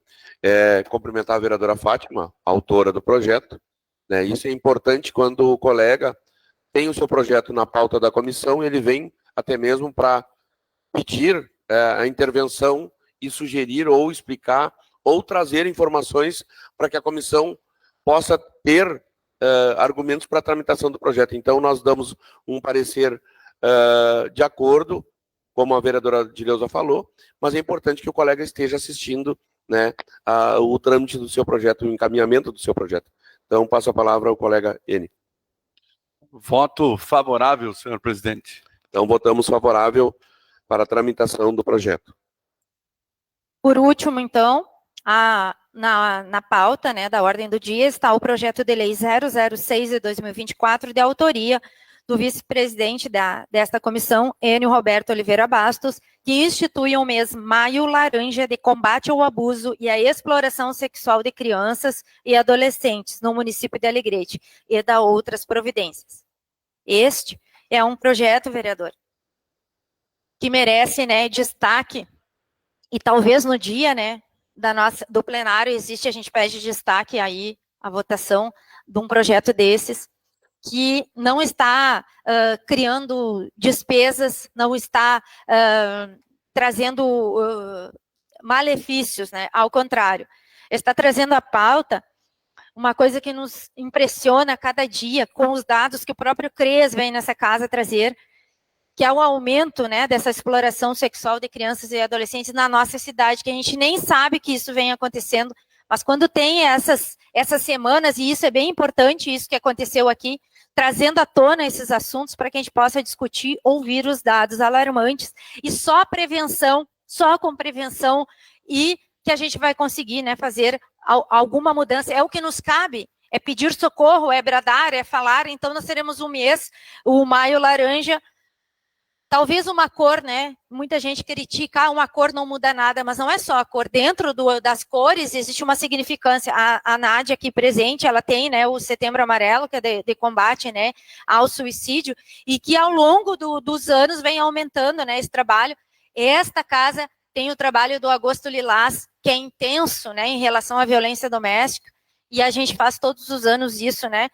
S1: cumprimentar a vereadora Fátima, autora do projeto, né? Isso é importante quando o colega tem o seu projeto na pauta da comissão, ele vem até mesmo para pedir a intervenção e sugerir ou explicar ou trazer informações para que a comissão possa ter argumentos para a tramitação do projeto. Então, nós damos um parecer de acordo, como a vereadora Dileuza falou, mas é importante que o colega esteja assistindo, né, o trâmite do seu projeto, o encaminhamento do seu projeto. Então, passo a palavra ao colega N.
S4: Voto favorável, senhor presidente.
S1: Então, votamos favorável para a tramitação do projeto.
S5: Por último, então, na pauta, né, da ordem do dia, está o projeto de lei 006 de 2024, de autoria do vice-presidente desta comissão, Enio Roberto Oliveira Bastos, que institui o mês Maio Laranja de combate ao abuso e à exploração sexual de crianças e adolescentes no município de Alegrete e da outras providências. Este é um projeto, vereador, que merece, né, destaque, e talvez no dia, né, do plenário a gente pede destaque aí a votação de um projeto desses, que não está criando despesas, não está trazendo malefícios, né? Ao contrário, está trazendo à pauta uma coisa que nos impressiona a cada dia, com os dados que o próprio CREAS vem nessa casa trazer, que é o aumento, né, dessa exploração sexual de crianças e adolescentes na nossa cidade, que a gente nem sabe que isso vem acontecendo, mas quando tem essas semanas, e isso é bem importante, isso que aconteceu aqui, trazendo à tona esses assuntos para que a gente possa discutir, ouvir os dados alarmantes, e só com prevenção, e que a gente vai conseguir, né, fazer alguma mudança. É o que nos cabe, é pedir socorro, é bradar, é falar. Então nós teremos um mês, o Maio Laranja, talvez uma cor, né? Muita gente critica, uma cor não muda nada, mas não é só a cor. Dentro das cores existe uma significância. A Nádia aqui presente, ela tem, né, o Setembro Amarelo, que é de combate, né, ao suicídio, e que ao longo dos anos vem aumentando, né, esse trabalho. Esta casa tem o trabalho do Agosto Lilás, que é intenso, né, em relação à violência doméstica, e a gente faz todos os anos isso, né,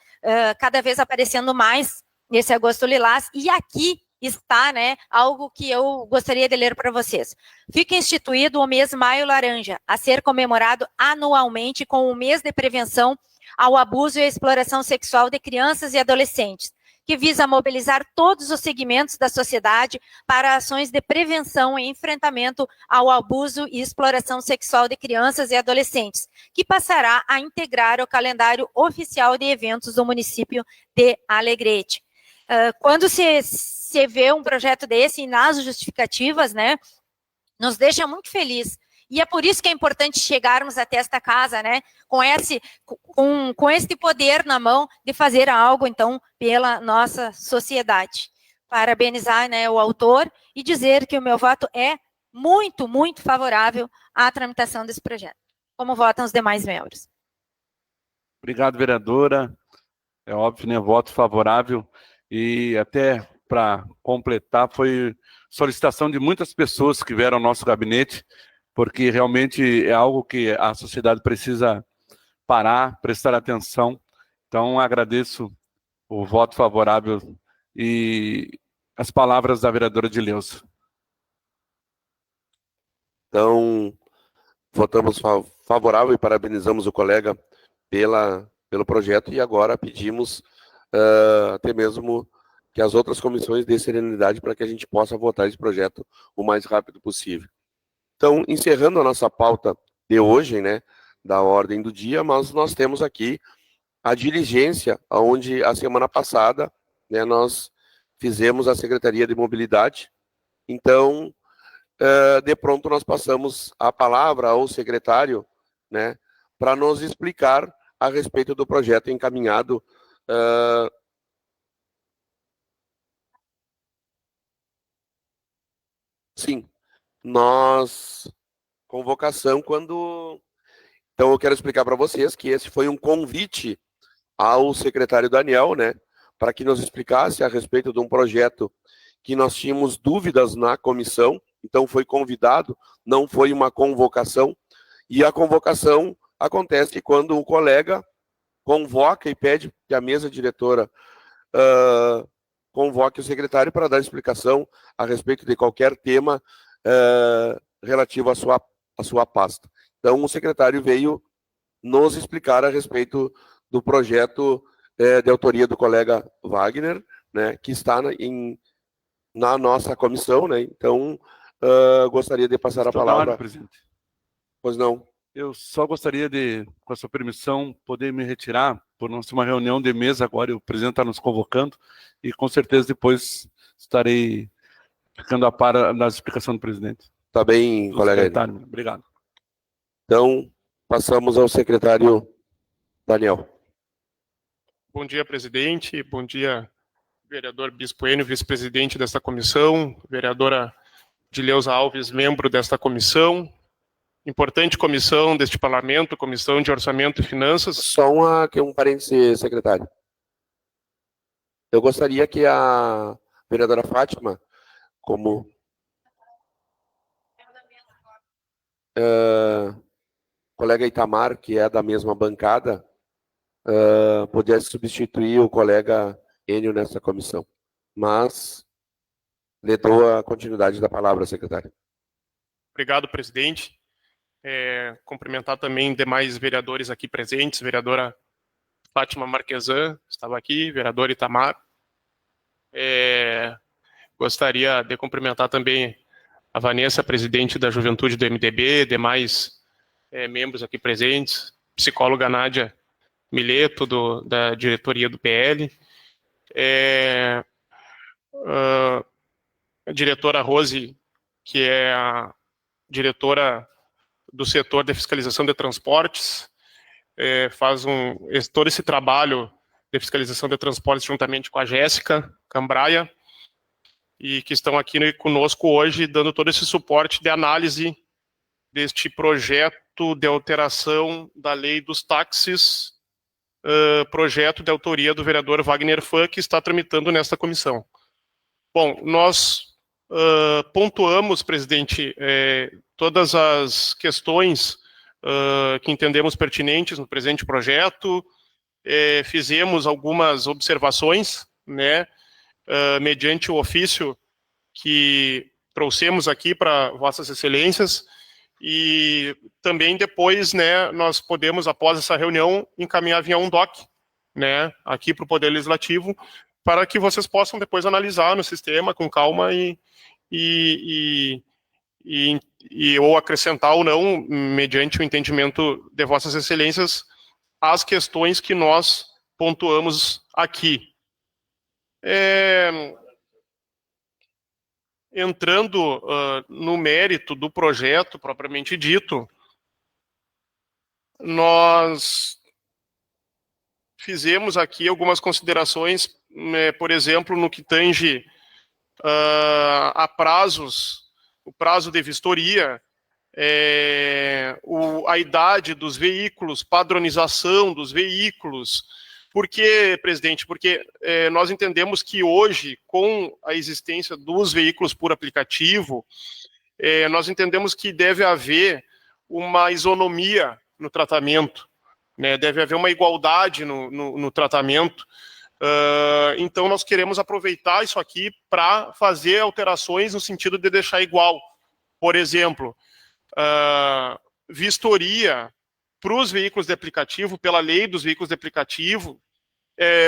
S5: cada vez aparecendo mais nesse Agosto Lilás, e aqui está, né, algo que eu gostaria de ler para vocês. Fica instituído o mês Maio Laranja, a ser comemorado anualmente com o mês de prevenção ao abuso e à exploração sexual de crianças e adolescentes, que visa mobilizar todos os segmentos da sociedade para ações de prevenção e enfrentamento ao abuso e exploração sexual de crianças e adolescentes, que passará a integrar o calendário oficial de eventos do município de Alegrete. Quando se vê um projeto desse, e nas justificativas, né, nos deixa muito feliz. E é por isso que é importante chegarmos até esta casa, né, com esse poder na mão de fazer algo, então, pela nossa sociedade. Parabenizar, né, o autor e dizer que o meu voto é muito, muito favorável à tramitação desse projeto, como votam os demais membros.
S4: Obrigado, vereadora. É óbvio, né, voto favorável. E até para completar, foi solicitação de muitas pessoas que vieram ao nosso gabinete, porque realmente é algo que a sociedade precisa parar, prestar atenção. Então, agradeço o voto favorável e as palavras da vereadora Edileuza.
S1: Então, votamos favorável e parabenizamos o colega pelo projeto, e agora pedimos até mesmo que as outras comissões dêem serenidade para que a gente possa votar esse projeto o mais rápido possível. Então, encerrando a nossa pauta de hoje, né, da ordem do dia, mas nós temos aqui a diligência, onde a semana passada, né, nós fizemos a Secretaria de Mobilidade. Então, de pronto, nós passamos a palavra ao secretário, né, para nos explicar a respeito do projeto encaminhado sim, convocação quando... Então, eu quero explicar para vocês que esse foi um convite ao secretário Daniel, né, para que nos explicasse a respeito de um projeto que nós tínhamos dúvidas na comissão. Então, foi convidado, não foi uma convocação, e a convocação acontece quando o colega convoca e pede que a mesa diretora convoque o secretário para dar explicação a respeito de qualquer tema relativo à sua pasta. Então, o secretário veio nos explicar a respeito do projeto de autoria do colega Wagner, né, que está na nossa comissão, né? Então, gostaria de passar a palavra.
S4: Presidente.
S1: Pois não.
S4: Eu só gostaria de, com a sua permissão, poder me retirar, por nós ter uma reunião de mesa agora, o presidente está nos convocando, e com certeza depois estarei ficando a par da explicação do presidente.
S1: Está bem, colega.
S4: Secretário. Obrigado.
S1: Então, passamos ao secretário Daniel.
S6: Bom dia, presidente. Bom dia, vereador Bispo Enio, vice-presidente desta comissão. Vereadora Edileuza Alves, membro desta comissão. Importante comissão deste parlamento, Comissão de Orçamento e Finanças.
S1: Só um parêntese, secretário. Eu gostaria que a vereadora Fátima, como... colega Itamar, que é da mesma bancada, pudesse substituir o colega Enio nessa comissão. Mas lhe dou a continuidade da palavra, secretário.
S6: Obrigado, presidente. Cumprimentar também demais vereadores aqui presentes, vereadora Fátima Marquesan, estava aqui, vereador Itamar. Gostaria de cumprimentar também a Vanessa, presidente da Juventude do MDB, demais membros aqui presentes, psicóloga Nádia Mileto, da diretoria do PL, a diretora Rose, que é a diretora do setor de fiscalização de transportes, faz todo esse trabalho de fiscalização de transportes juntamente com a Jéssica Cambraia, e que estão aqui conosco hoje, dando todo esse suporte de análise deste projeto de alteração da lei dos táxis, projeto de autoria do vereador Wagner Fã, que está tramitando nesta comissão. Bom, nós pontuamos, presidente, todas as questões que entendemos pertinentes no presente projeto, fizemos algumas observações, né, mediante o ofício que trouxemos aqui para Vossas Excelências, e também depois, né, nós podemos, após essa reunião, encaminhar via um DOC, né, aqui para o Poder Legislativo, para que vocês possam depois analisar no sistema com calma ou acrescentar ou não, mediante o entendimento de Vossas Excelências, as questões que nós pontuamos aqui. Entrando no mérito do projeto propriamente dito, nós fizemos aqui algumas considerações, por exemplo, no que tange a prazos, o prazo de vistoria, a idade dos veículos, padronização dos veículos. Por quê, presidente? Porque nós entendemos que hoje, com a existência dos veículos por aplicativo, nós entendemos que deve haver uma isonomia no tratamento, né? Deve haver uma igualdade no tratamento. Então, nós queremos aproveitar isso aqui para fazer alterações no sentido de deixar igual. Por exemplo, vistoria para os veículos de aplicativo, pela lei dos veículos de aplicativo,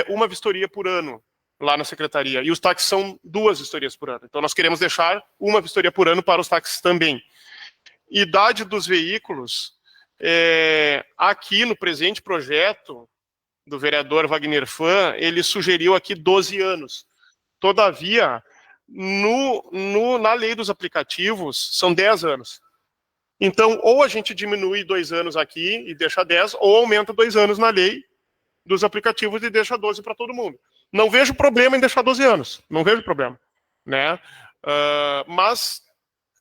S6: uma vistoria por ano lá na secretaria. E os táxis são 2 vistorias por ano. Então, nós queremos deixar uma vistoria por ano para os táxis também. Idade dos veículos, aqui no presente projeto do vereador Wagner Fã, ele sugeriu aqui 12 anos. Todavia, na lei dos aplicativos, são 10 anos. Então, ou a gente diminui 2 anos aqui e deixa 10, ou aumenta 2 anos na lei dos aplicativos e deixa 12 para todo mundo. Não vejo problema em deixar 12 anos. Não vejo problema, né? Mas,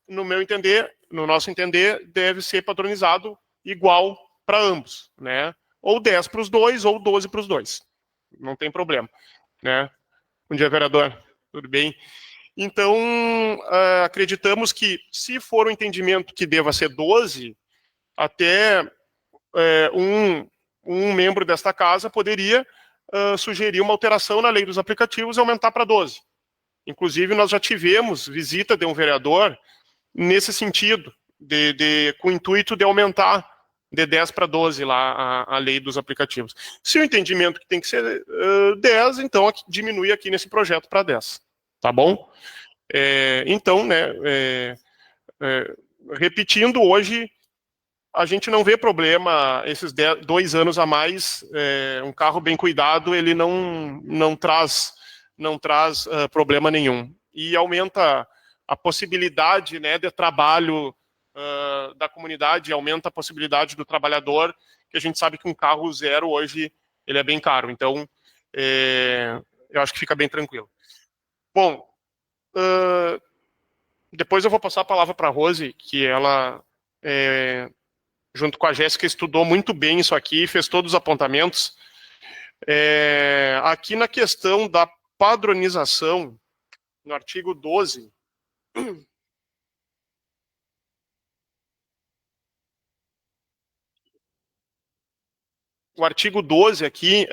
S6: no meu entender, no nosso entender, deve ser padronizado igual para ambos, né? Ou 10 para os 2, ou 12 para os 2. Não tem problema, né? Bom dia, vereador. Tudo bem? Então, acreditamos que, se for o entendimento que deva ser 12, até um membro desta casa poderia sugerir uma alteração na lei dos aplicativos e aumentar para 12. Inclusive, nós já tivemos visita de um vereador nesse sentido, com o intuito de aumentar de 10 para 12 lá a lei dos aplicativos. Se o entendimento que tem que ser 10, então diminui aqui nesse projeto para 10. Tá bom? Então, né, repetindo, hoje a gente não vê problema, esses 2 anos a mais, um carro bem cuidado, ele não traz problema nenhum. E aumenta a possibilidade, né, de trabalho da comunidade, aumenta a possibilidade do trabalhador, que a gente sabe que um carro zero hoje ele é bem caro. Então, eu acho que fica bem tranquilo. Bom, depois eu vou passar a palavra para a Rose, que ela, junto com a Jéssica, estudou muito bem isso aqui, fez todos os apontamentos. Aqui na questão da padronização, no artigo 12, o artigo 12 aqui,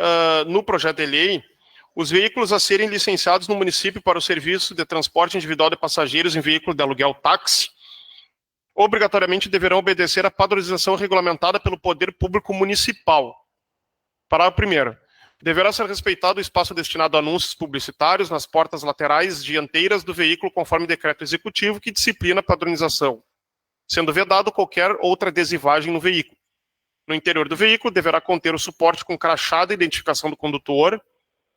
S6: no projeto de lei, os veículos a serem licenciados no município para o serviço de transporte individual de passageiros em veículo de aluguel táxi, obrigatoriamente deverão obedecer à padronização regulamentada pelo Poder Público Municipal. Parágrafo 1º. Deverá ser respeitado o espaço destinado a anúncios publicitários nas portas laterais dianteiras do veículo, conforme decreto executivo que disciplina a padronização, sendo vedado qualquer outra adesivagem no veículo. No interior do veículo, deverá conter o suporte com crachá de identificação do condutor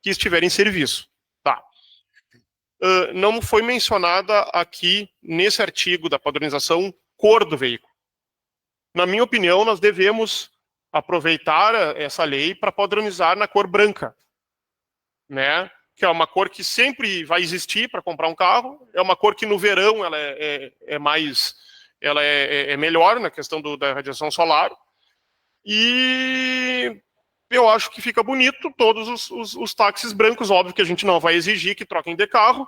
S6: que estiver em serviço. Tá. Não foi mencionada aqui, nesse artigo da padronização, cor do veículo. Na minha opinião, nós devemos aproveitar essa lei para padronizar na cor branca, né? que é uma cor que sempre vai existir para comprar um carro, é uma cor que no verão ela é melhor na questão da radiação solar, e eu acho que fica bonito todos os táxis brancos, óbvio que a gente não vai exigir que troquem de carro,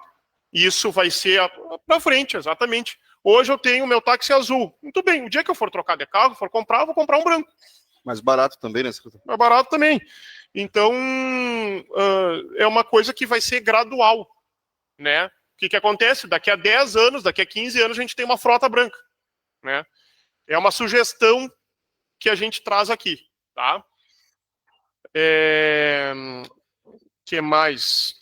S6: isso vai ser para frente, exatamente. Hoje eu tenho meu táxi azul, muito bem, o dia que eu for trocar de carro, for comprar, eu vou comprar um branco.
S7: Mais barato também, né, secretário?
S6: Mais barato também. Então, é uma coisa que vai ser gradual, né? O que acontece? Daqui a 10 anos, daqui a 15 anos, a gente tem uma frota branca, né? É uma sugestão que a gente traz aqui, tá? Que mais?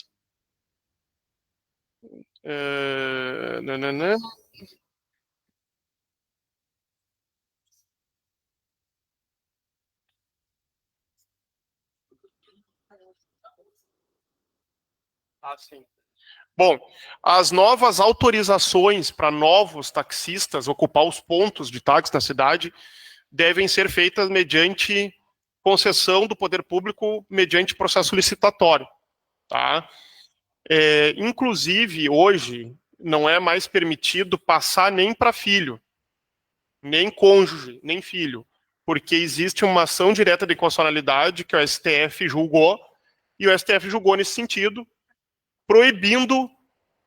S6: Sim. Bom, as novas autorizações para novos taxistas ocupar os pontos de táxi na cidade devem ser feitas mediante concessão do poder público, mediante processo licitatório, tá? Inclusive, hoje, não é mais permitido passar nem para filho, nem cônjuge, nem filho, porque existe uma ação direta de inconstitucionalidade que o STF julgou, e o STF julgou nesse sentido, proibindo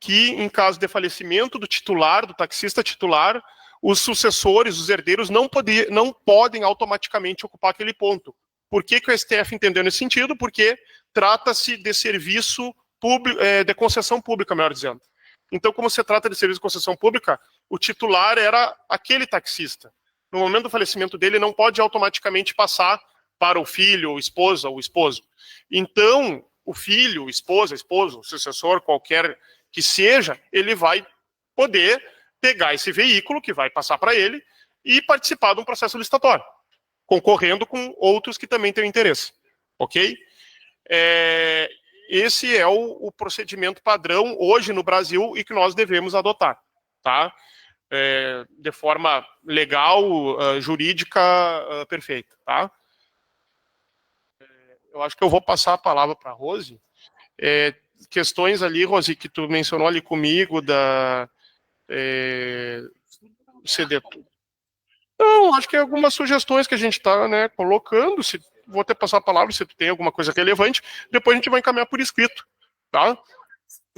S6: que, em caso de falecimento do titular, do taxista titular, os sucessores, os herdeiros, não podem automaticamente ocupar aquele ponto. Por que o STF entendeu nesse sentido? Porque trata-se de serviço público, de concessão pública, melhor dizendo. Então, como se trata de serviço de concessão pública, o titular era aquele taxista. No momento do falecimento dele, não pode automaticamente passar para o filho, ou esposa, ou esposo. Então, o filho, esposo, o sucessor, qualquer que seja, ele vai poder pegar esse veículo que vai passar para ele e participar de um processo licitatório, concorrendo com outros que também têm interesse. Ok? Esse é o procedimento padrão hoje no Brasil e que nós devemos adotar, tá? De forma legal, jurídica, perfeita, tá? Eu acho que eu vou passar a palavra para a Rose. Questões ali, Rose, que tu mencionou ali comigo, da CD. Não, acho que é algumas sugestões que a gente está, né, colocando. Vou até passar a palavra se tu tem alguma coisa relevante. Depois a gente vai encaminhar por escrito, tá?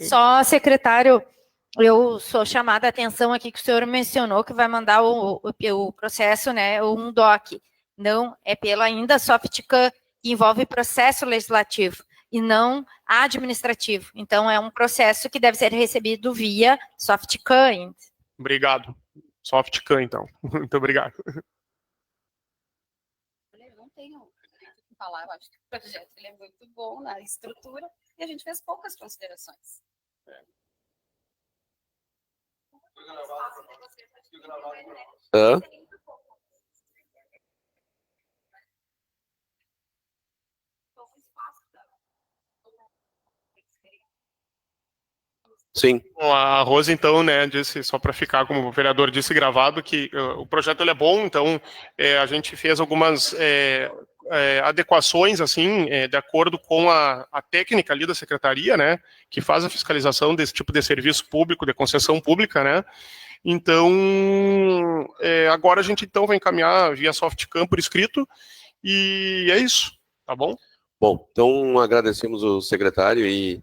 S5: Só, secretário, eu sou chamada a atenção aqui que o senhor mencionou que vai mandar o processo, né, um DOC. Não, é pela ainda Softcan, que envolve processo legislativo e não administrativo. Então, é um processo que deve ser recebido via Softcan.
S6: Obrigado. Softcan, então. Muito obrigado.
S8: Eu não tenho o que falar. Eu acho que o projeto ele é muito bom na estrutura e a gente fez poucas considerações.
S1: Sim.
S6: Bom, a Rose, então, né, disse, só para ficar, como o vereador disse, gravado, que o projeto ele é bom, então a gente fez algumas adequações, assim, de acordo com a técnica ali da secretaria, né, que faz a fiscalização desse tipo de serviço público, de concessão pública, né. Então, agora a gente, então, vai encaminhar via Softcan por escrito, e é isso, tá bom?
S1: Bom, então agradecemos o secretário e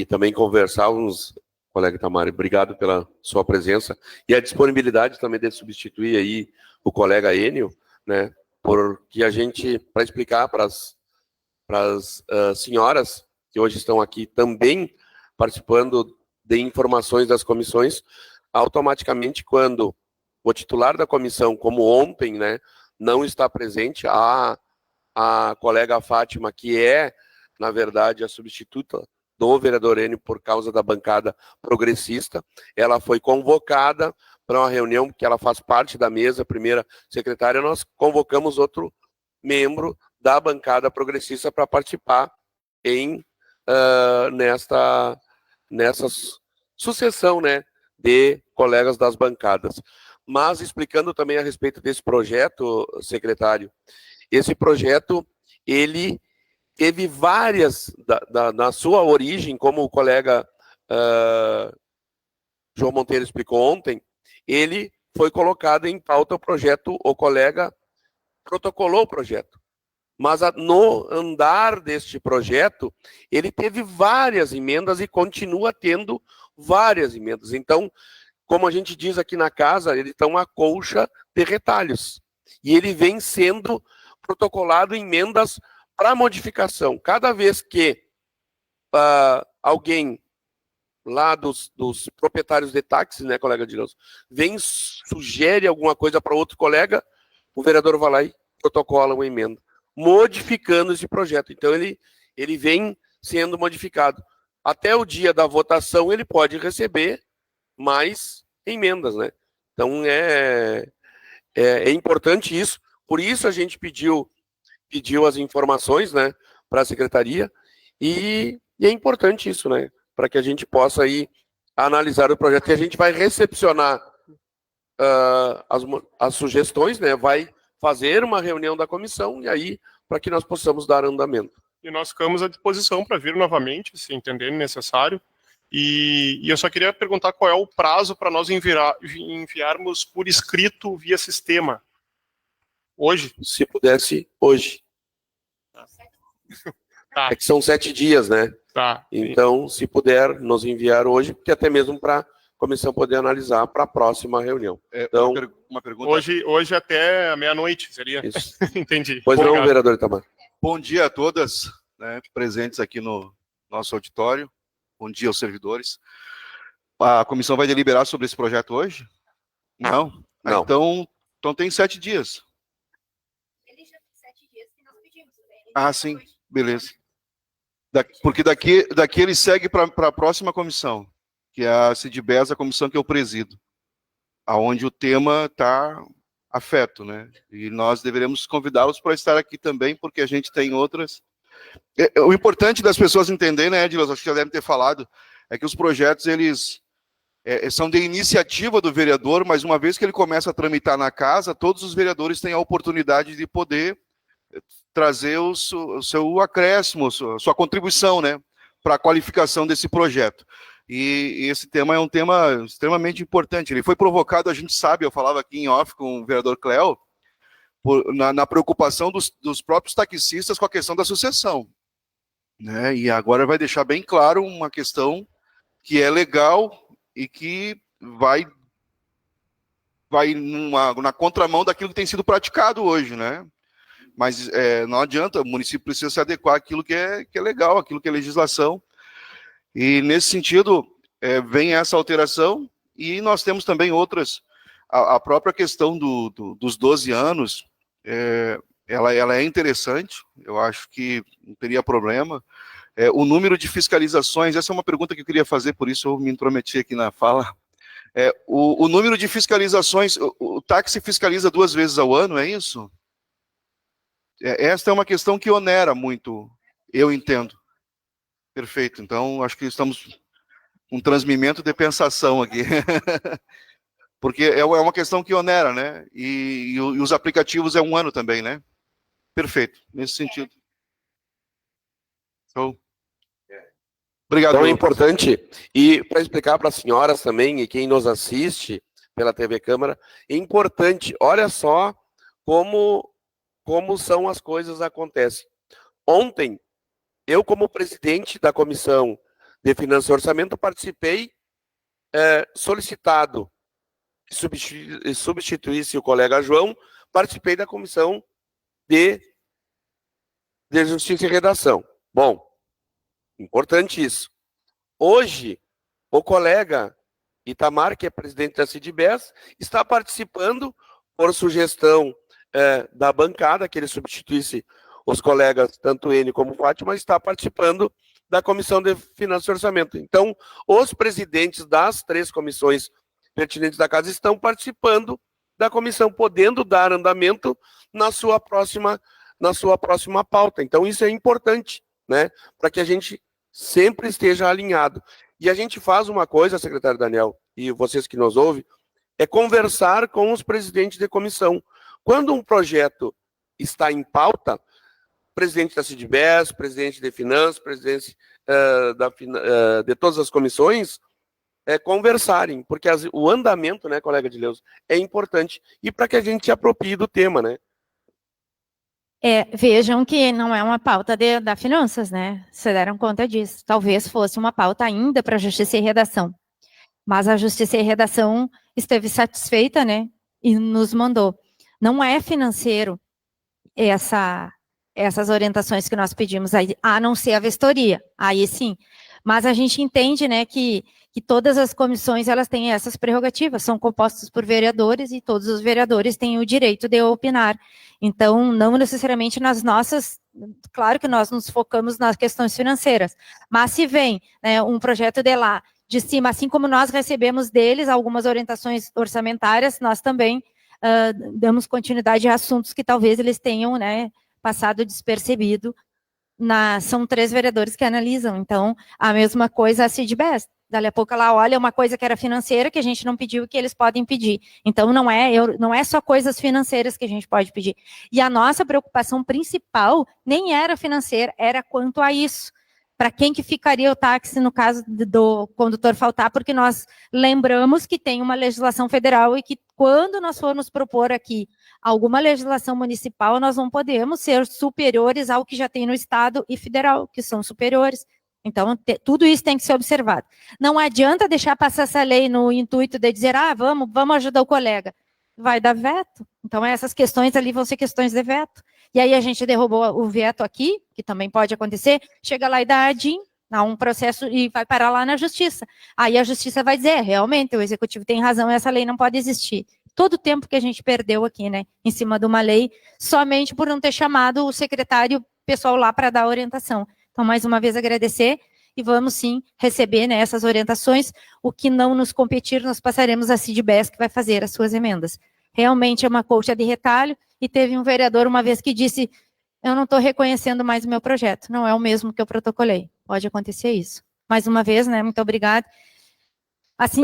S1: também conversávamos, colega Tamari, obrigado pela sua presença e a disponibilidade também de substituir aí o colega Enio, né, porque a gente, para explicar para as senhoras que hoje estão aqui também participando de informações das comissões, automaticamente quando o titular da comissão, como ontem, né, não está presente, a colega Fátima, que é, na verdade, a substituta do vereador Enio por causa da bancada progressista, ela foi convocada para uma reunião, que ela faz parte da mesa, primeira secretária, nós convocamos outro membro da bancada progressista para participar nessa sucessão, né, de colegas das bancadas. Mas explicando também a respeito desse projeto, secretário, esse projeto, ele teve várias, na sua origem, como o colega João Monteiro explicou ontem, ele foi colocado em pauta o projeto, o colega protocolou o projeto. Mas no andar deste projeto, ele teve várias emendas e continua tendo várias emendas. Então, como a gente diz aqui na casa, ele está uma colcha de retalhos. E ele vem sendo protocolado emendas para modificação. Cada vez que alguém lá dos proprietários de táxi, né, colega Dileuso, vem, sugere alguma coisa para outro colega, o vereador vai lá e protocola uma emenda, modificando esse projeto. Então, ele vem sendo modificado. Até o dia da votação, ele pode receber mais emendas, né? Então, é importante isso. Por isso, a gente pediu as informações, né, para a secretaria, e é importante isso, né, para que a gente possa aí analisar o projeto. E a gente vai recepcionar as sugestões, né, vai fazer uma reunião da comissão, e aí, para que nós possamos dar andamento.
S6: E nós ficamos à disposição para vir novamente, se entenderem necessário. E eu só queria perguntar qual é o prazo para nós enviarmos por escrito via sistema. Hoje?
S1: Se pudesse, hoje.
S6: Tá.
S1: É que são 7 dias, né?
S6: Tá.
S1: Então, se puder nos enviar hoje, porque até mesmo para a comissão poder analisar para a próxima reunião. Então,
S7: Uma pergunta.
S6: Hoje até a meia-noite, seria?
S1: Isso.
S6: Entendi.
S1: Pois
S6: Obrigado.
S1: não, vereador Itamar.
S7: Bom dia a todas, né, presentes aqui no nosso auditório. Bom dia aos servidores. A comissão vai deliberar sobre esse projeto hoje? Não?
S1: Não.
S7: Então tem 7 dias.
S8: Ele já tem 7 dias que nós pedimos.
S7: Ah, sim. Beleza. Porque daqui ele segue para a próxima comissão, que é a CIDBES, a comissão que eu presido, aonde o tema está afeto, né? E nós deveremos convidá-los para estar aqui também, porque a gente tem outras. O importante das pessoas entenderem, né, Edilas, acho que já devem ter falado, é que os projetos, eles são de iniciativa do vereador, mas uma vez que ele começa a tramitar na casa, todos os vereadores têm a oportunidade de poder trazer o seu acréscimo, sua contribuição, né, para a qualificação desse projeto. E esse tema é um tema extremamente importante. Ele foi provocado, a gente sabe, eu falava aqui em off com o vereador Cléo, na preocupação dos próprios taxistas com a questão da sucessão, né? E agora vai deixar bem claro uma questão que é legal e que vai na contramão daquilo que tem sido praticado hoje, né? Mas não adianta, o município precisa se adequar àquilo que é legal, àquilo que é legislação. E nesse sentido, vem essa alteração, e nós temos também outras. A própria questão dos 12 anos, ela é interessante, eu acho que não teria problema. O número de fiscalizações, essa é uma pergunta que eu queria fazer, por isso eu me intrometi aqui na fala. O número de fiscalizações, o táxi fiscaliza 2 vezes ao ano, é isso? Esta é uma questão que onera muito, eu entendo. Perfeito, então acho que estamos com um transmimento de pensação aqui. Porque é uma questão que onera, né? E os aplicativos é 1 ano também, né? Perfeito, nesse sentido. Então, obrigado.
S1: Então é importante, e para explicar para as senhoras também, e quem nos assiste pela TV Câmara, é importante, olha só como são as coisas acontecem. Ontem, eu, como presidente da Comissão de Finanças e Orçamento, participei, solicitado que substituísse o colega João, participei da Comissão de Justiça e Redação. Bom, importante isso. Hoje, o colega Itamar, que é presidente da CIDBES, está participando, por sugestão da bancada, que ele substituísse os colegas, tanto ele como o Fátima, está participando da Comissão de Finanças e Orçamento. Então, os presidentes das 3 comissões pertinentes da casa estão participando da comissão, podendo dar andamento na sua próxima pauta. Então, isso é importante, né, para que a gente sempre esteja alinhado. E a gente faz uma coisa, secretário Daniel, e vocês que nos ouvem, é conversar com os presidentes de comissão. Quando um projeto está em pauta, presidente da CIDBES, presidente de Finanças, presidente de todas as comissões, conversarem, porque o andamento, né, colega de Leus, é importante, e para que a gente se aproprie do tema, né?
S5: Vejam que não é uma pauta da Finanças, né? Se deram conta disso. Talvez fosse uma pauta ainda para a Justiça e Redação. Mas a Justiça e Redação esteve satisfeita, né? E nos mandou. Não é financeiro essas orientações que nós pedimos, a não ser a vistoria. Aí sim. Mas a gente entende, né, que todas as comissões, elas têm essas prerrogativas, são compostas por vereadores e todos os vereadores têm o direito de opinar. Então, não necessariamente nas nossas, claro que nós nos focamos nas questões financeiras, mas se vem, né, um projeto de cima, assim como nós recebemos deles algumas orientações orçamentárias, nós também damos continuidade a assuntos que talvez eles tenham, né, passado despercebido. São 3 vereadores que analisam, então, a mesma coisa a CIDBES. Dali a pouco ela olha uma coisa que era financeira, que a gente não pediu, que eles podem pedir. Então, não é só coisas financeiras que a gente pode pedir. E a nossa preocupação principal nem era financeira, era quanto a isso. Para quem que ficaria o táxi no caso do condutor faltar, porque nós lembramos que tem uma legislação federal e que quando nós formos propor aqui alguma legislação municipal, nós não podemos ser superiores ao que já tem no Estado e federal, que são superiores. Então, tudo isso tem que ser observado. Não adianta deixar passar essa lei no intuito de dizer, vamos ajudar o colega. Vai dar veto. Então, essas questões ali vão ser questões de veto. E aí a gente derrubou o veto aqui, que também pode acontecer, chega lá e dá ADIM, há um processo e vai parar lá na Justiça. Aí a Justiça vai dizer, realmente, o Executivo tem razão, essa lei não pode existir. Todo o tempo que a gente perdeu aqui, né, em cima de uma lei, somente por não ter chamado o secretário pessoal lá para dar orientação. Então, mais uma vez, agradecer e vamos, sim, receber, né, essas orientações. O que não nos competir, nós passaremos a CIDBES, que vai fazer as suas emendas. Realmente é uma colcha de retalho, e teve um vereador uma vez que disse, eu não estou reconhecendo mais o meu projeto, não é o mesmo que eu protocolei. Pode acontecer isso. Mais uma vez, né, muito obrigada. Assim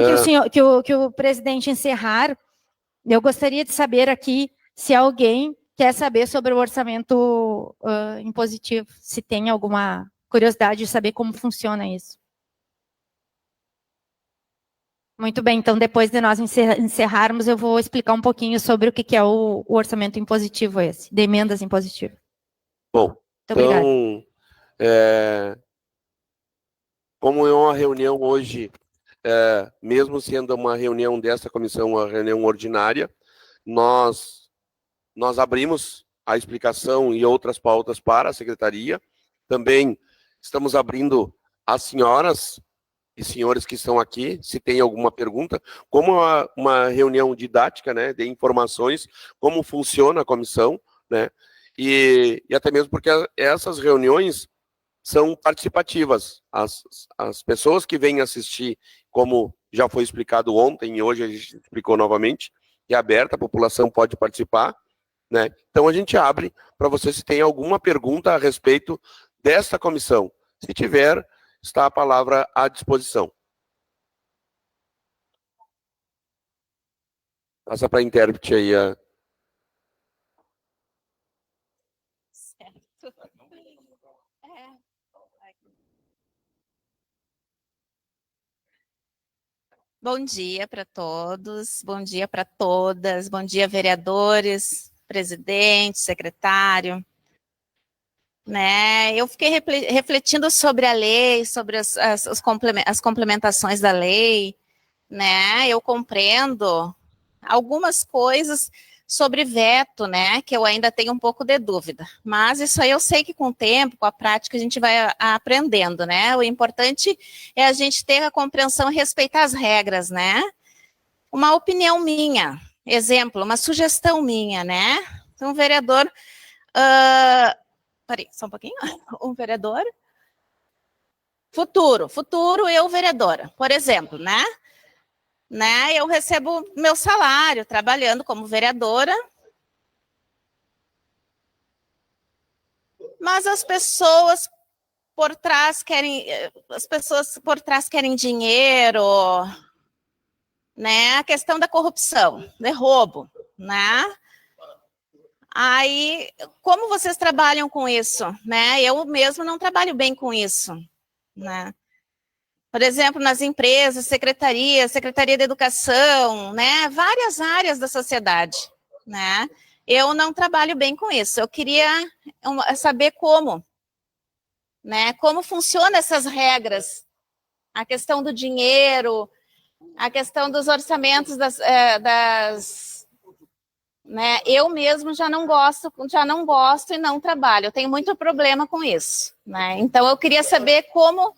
S5: que o presidente encerrar, eu gostaria de saber aqui se alguém quer saber sobre o orçamento impositivo, se tem alguma curiosidade de saber como funciona isso. Muito bem, então depois de nós encerrarmos, eu vou explicar um pouquinho sobre o que é o orçamento impositivo esse, de emendas impositivas.
S1: Bom, então, como é uma reunião hoje, mesmo sendo uma reunião dessa comissão, uma reunião ordinária, nós abrimos a explicação e outras pautas para a secretaria. Também estamos abrindo as senhoras e senhores que estão aqui, se tem alguma pergunta, como uma reunião didática, né, de informações, como funciona a comissão, né, e até mesmo porque essas reuniões são participativas. As pessoas que vêm assistir, como já foi explicado ontem e hoje a gente explicou novamente, é aberta, a população pode participar, né? Então a gente abre para você se tem alguma pergunta a respeito desta comissão. Se tiver, está a palavra à disposição. Passa para a intérprete aí a...
S8: Bom dia para todos, bom dia para todas, bom dia, vereadores, presidente, secretário. Né? Eu fiquei refletindo sobre a lei, sobre as complementações da lei, né? Eu compreendo algumas coisas sobre veto, né? Que eu ainda tenho um pouco de dúvida. Mas isso aí eu sei que com o tempo, com a prática, a gente vai aprendendo, né? O importante é a gente ter a compreensão e respeitar as regras, né? Uma opinião minha, exemplo, uma sugestão minha, né? Então, vereador... Peraí, só um pouquinho. Um vereador. Futuro, eu vereadora, por exemplo, né? Eu recebo meu salário trabalhando como vereadora, mas as pessoas por trás querem dinheiro, né? A questão da corrupção, de roubo, né? Aí, como vocês trabalham com isso, né? Eu mesmo não trabalho bem com isso, né? Por exemplo, nas empresas, Secretaria de Educação, né? Várias áreas da sociedade, né? Eu não trabalho bem com isso. Eu queria saber como, né? Como funcionam essas regras, a questão do dinheiro, a questão dos orçamentos né? Eu mesmo já não gosto e não trabalho. Eu tenho muito problema com isso, né? Então eu queria saber como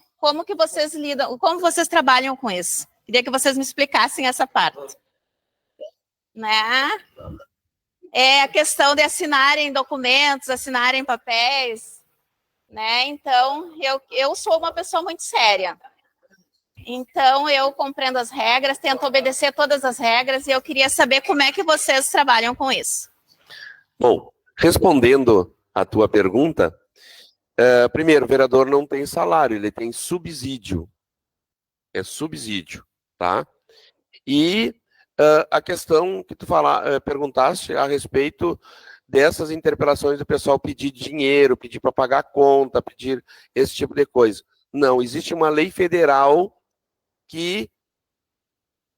S8: que vocês lidam, como vocês trabalham com isso. Queria que vocês me explicassem essa parte, né? É a questão de assinarem documentos, assinarem papéis, né? Então eu sou uma pessoa muito séria. Então, eu compreendo as regras, tento obedecer todas as regras, e eu queria saber como é que vocês trabalham com isso.
S1: Bom, respondendo à tua pergunta, primeiro, o vereador não tem salário, ele tem subsídio. É subsídio, tá? E a questão que tu perguntaste a respeito dessas interpelações do pessoal pedir dinheiro, pedir para pagar a conta, pedir esse tipo de coisa. Não, existe uma lei federal que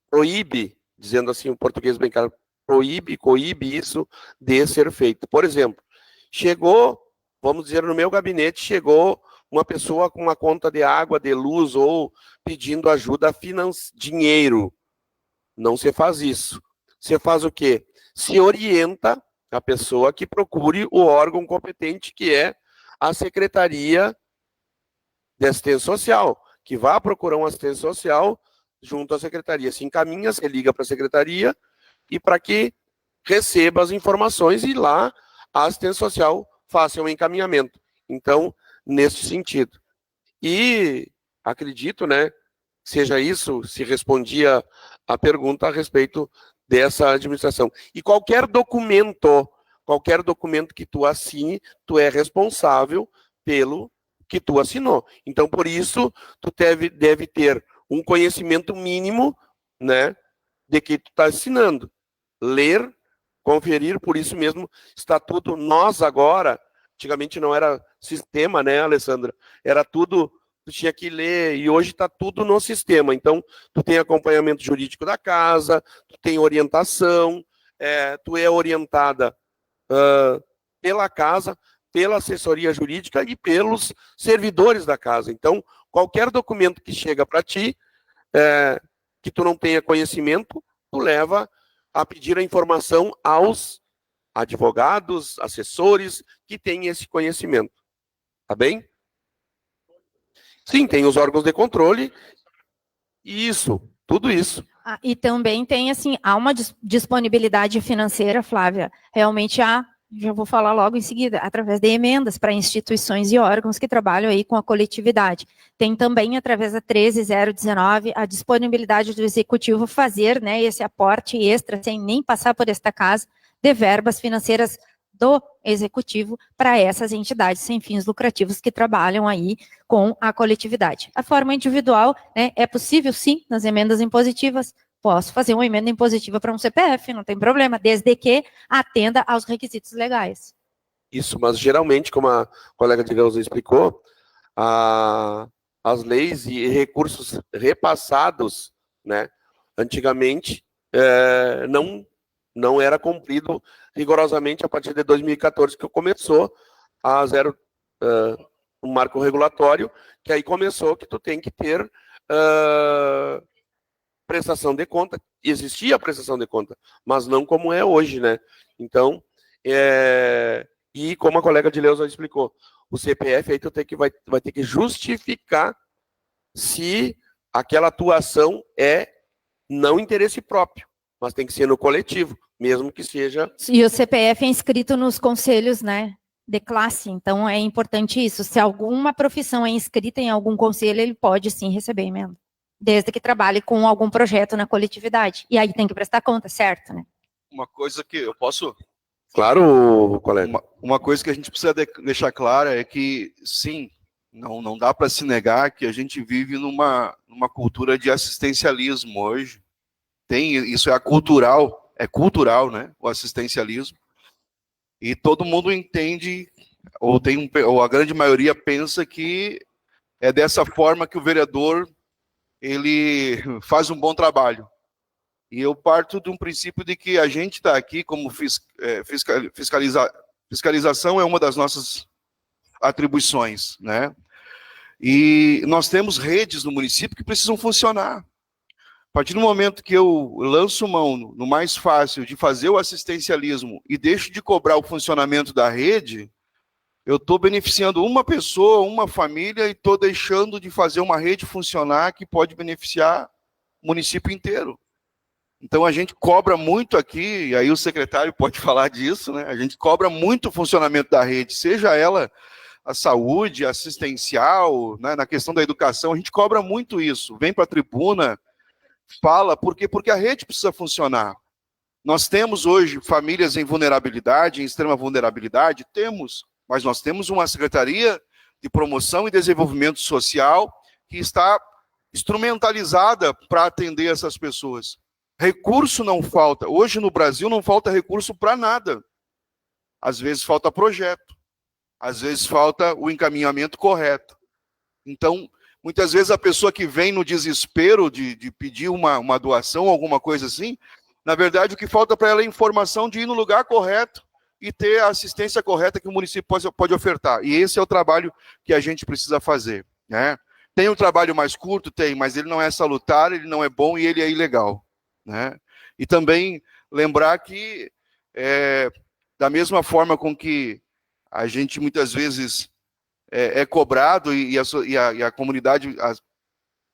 S1: proíbe, dizendo assim o português bem claro, coíbe isso de ser feito. Por exemplo, chegou, vamos dizer, no meu gabinete, chegou uma pessoa com uma conta de água, de luz, ou pedindo ajuda dinheiro. Não se faz isso. Você faz o quê? Se orienta a pessoa que procure o órgão competente, que é a Secretaria de Assistência Social, que vá procurar uma assistência social junto à secretaria. Se encaminha, se liga para a secretaria e para que receba as informações e lá a assistência social faça um encaminhamento. Então, nesse sentido. E acredito, né, seja isso, se respondia a pergunta a respeito dessa administração. E qualquer documento que tu assine, tu é responsável pelo que tu assinou. Então, por isso, tu deve ter um conhecimento mínimo, né, de que tu está assinando. Ler, conferir, por isso mesmo, estatuto, nós agora, antigamente não era sistema, né, Alessandra? Era tudo, tu tinha que ler, e hoje está tudo no sistema. Então, tu tem acompanhamento jurídico da casa, tu tem orientação, tu é orientada pela casa, pela assessoria jurídica e pelos servidores da casa. Então, qualquer documento que chega para ti, que tu não tenha conhecimento, tu leva a pedir a informação aos advogados, assessores que têm esse conhecimento. Tá bem? Sim, tem os órgãos de controle. Isso, tudo isso.
S5: E também tem, assim, há uma disponibilidade financeira, Flávia, realmente há, já vou falar logo em seguida, através de emendas para instituições e órgãos que trabalham aí com a coletividade. Tem também, através da 13019, a disponibilidade do executivo fazer, né, esse aporte extra, sem nem passar por esta casa, de verbas financeiras do executivo para essas entidades sem fins lucrativos que trabalham aí com a coletividade. A forma individual, né, é possível, sim, nas emendas impositivas. Posso fazer uma emenda impositiva para um CPF, não tem problema, desde que atenda aos requisitos legais.
S1: Isso, mas geralmente, como a colega de Gausa explicou, as leis e recursos repassados, né, antigamente, não era cumprido rigorosamente a partir de 2014, que começou um marco regulatório, que aí começou que tu tem que ter prestação de conta. Existia a prestação de conta, mas não como é hoje, né? Então, e como a colega de Leusa explicou, o CPF aí tu vai ter que justificar se aquela atuação é não interesse próprio, mas tem que ser no coletivo, mesmo que seja...
S5: E o CPF é inscrito nos conselhos, né, de classe, então é importante isso. Se alguma profissão é inscrita em algum conselho, ele pode sim receber emenda, desde que trabalhe com algum projeto na coletividade. E aí tem que prestar conta, certo, né?
S7: Uma coisa que eu posso...
S1: Claro, colega.
S7: Uma coisa que a gente precisa deixar clara é que, sim, não dá para se negar que a gente vive numa cultura de assistencialismo hoje. Isso é cultural, né, o assistencialismo. E todo mundo entende, ou a grande maioria pensa que é dessa forma que o vereador ele faz um bom trabalho. E eu parto de um princípio de que a gente está aqui como fiscalização é uma das nossas atribuições, né? E nós temos redes no município que precisam funcionar. A partir do momento que eu lanço mão no mais fácil de fazer o assistencialismo e deixo de cobrar o funcionamento da rede, eu estou beneficiando uma pessoa, uma família, e estou deixando de fazer uma rede funcionar que pode beneficiar o município inteiro. Então a gente cobra muito aqui, e aí o secretário pode falar disso, né? A gente cobra muito o funcionamento da rede, seja ela a saúde, assistencial, né? Na questão da educação, a gente cobra muito isso. Vem para a tribuna, fala, por quê? Porque a rede precisa funcionar. Nós temos hoje famílias em vulnerabilidade, em extrema vulnerabilidade, temos, mas nós temos uma Secretaria de Promoção e Desenvolvimento Social que está instrumentalizada para atender essas pessoas. Recurso não falta. Hoje no Brasil não falta recurso para nada. Às vezes falta projeto. Às vezes falta o encaminhamento correto. Então, muitas vezes a pessoa que vem no desespero de pedir uma doação, alguma coisa assim, na verdade o que falta para ela é informação de ir no lugar correto e ter a assistência correta que o município pode ofertar. E esse é o trabalho que a gente precisa fazer, né? Tem um trabalho mais curto? Tem, mas ele não é salutar, ele não é bom e ele é ilegal, né? E também lembrar que, da mesma forma com que a gente muitas vezes é cobrado e a comunidade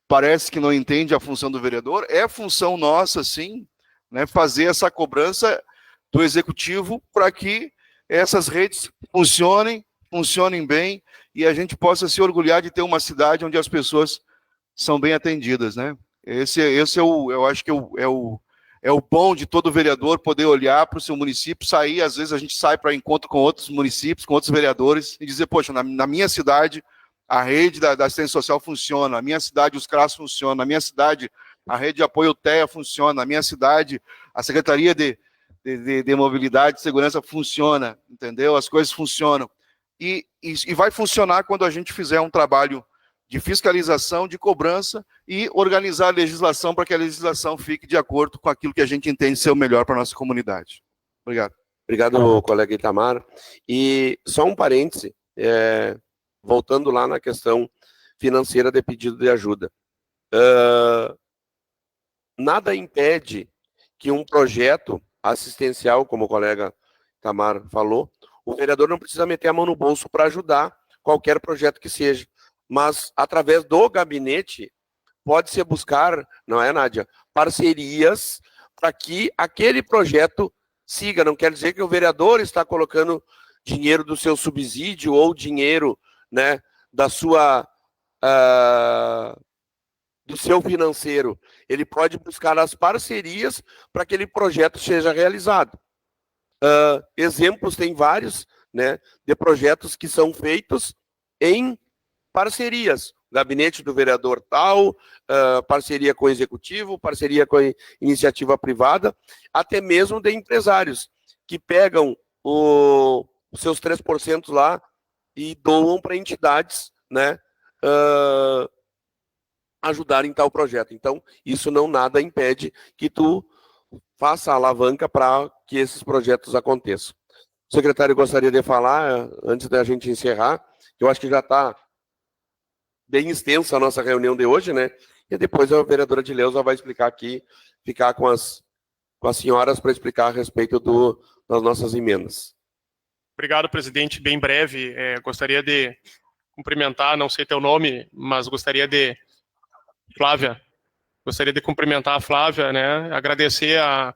S7: parece que não entende a função do vereador, é função nossa, sim, né, fazer essa cobrança do executivo para que essas redes funcionem bem e a gente possa se orgulhar de ter uma cidade onde as pessoas são bem atendidas, né? Esse eu acho que é o bom de todo vereador poder olhar para o seu município, sair, às vezes a gente sai para encontro com outros municípios, com outros vereadores, e dizer, poxa, na minha cidade a rede da assistência social funciona, na minha cidade os CRAS funcionam, na minha cidade a rede de apoio TEA funciona, na minha cidade a Secretaria de Mobilidade e Segurança funciona, entendeu? As coisas funcionam. E vai funcionar quando a gente fizer um trabalho de fiscalização, de cobrança e organizar a legislação para que a legislação fique de acordo com aquilo que a gente entende ser o melhor para a nossa comunidade. Obrigado.
S1: Obrigado, colega Itamar. E só um parêntese, voltando lá na questão financeira de pedido de ajuda. Nada impede que um projeto assistencial, como o colega Itamar falou, o vereador não precisa meter a mão no bolso para ajudar qualquer projeto que seja. Mas, através do gabinete, pode-se buscar, não é, Nádia, parcerias para que aquele projeto siga. Não quer dizer que o vereador está colocando dinheiro do seu subsídio ou dinheiro, né, do seu financeiro. Ele pode buscar as parcerias para que aquele projeto seja realizado. Exemplos tem vários, né, de projetos que são feitos em parcerias, gabinete do vereador tal, parceria com o executivo, parceria com a iniciativa privada, até mesmo de empresários que pegam os seus 3% lá e doam para entidades, né, ajudarem em tal projeto. Então, isso não nada impede que tu faça a alavanca para que esses projetos aconteçam. O secretário gostaria de falar, antes da gente encerrar, que eu acho que já está bem extensa a nossa reunião de hoje, né? E depois a vereadora Dileuza vai explicar aqui, ficar com as senhoras para explicar a respeito das nossas emendas.
S6: Obrigado, presidente. Bem breve, gostaria de cumprimentar, não sei teu nome, mas gostaria de... Flávia, gostaria de cumprimentar a Flávia, né? Agradecer a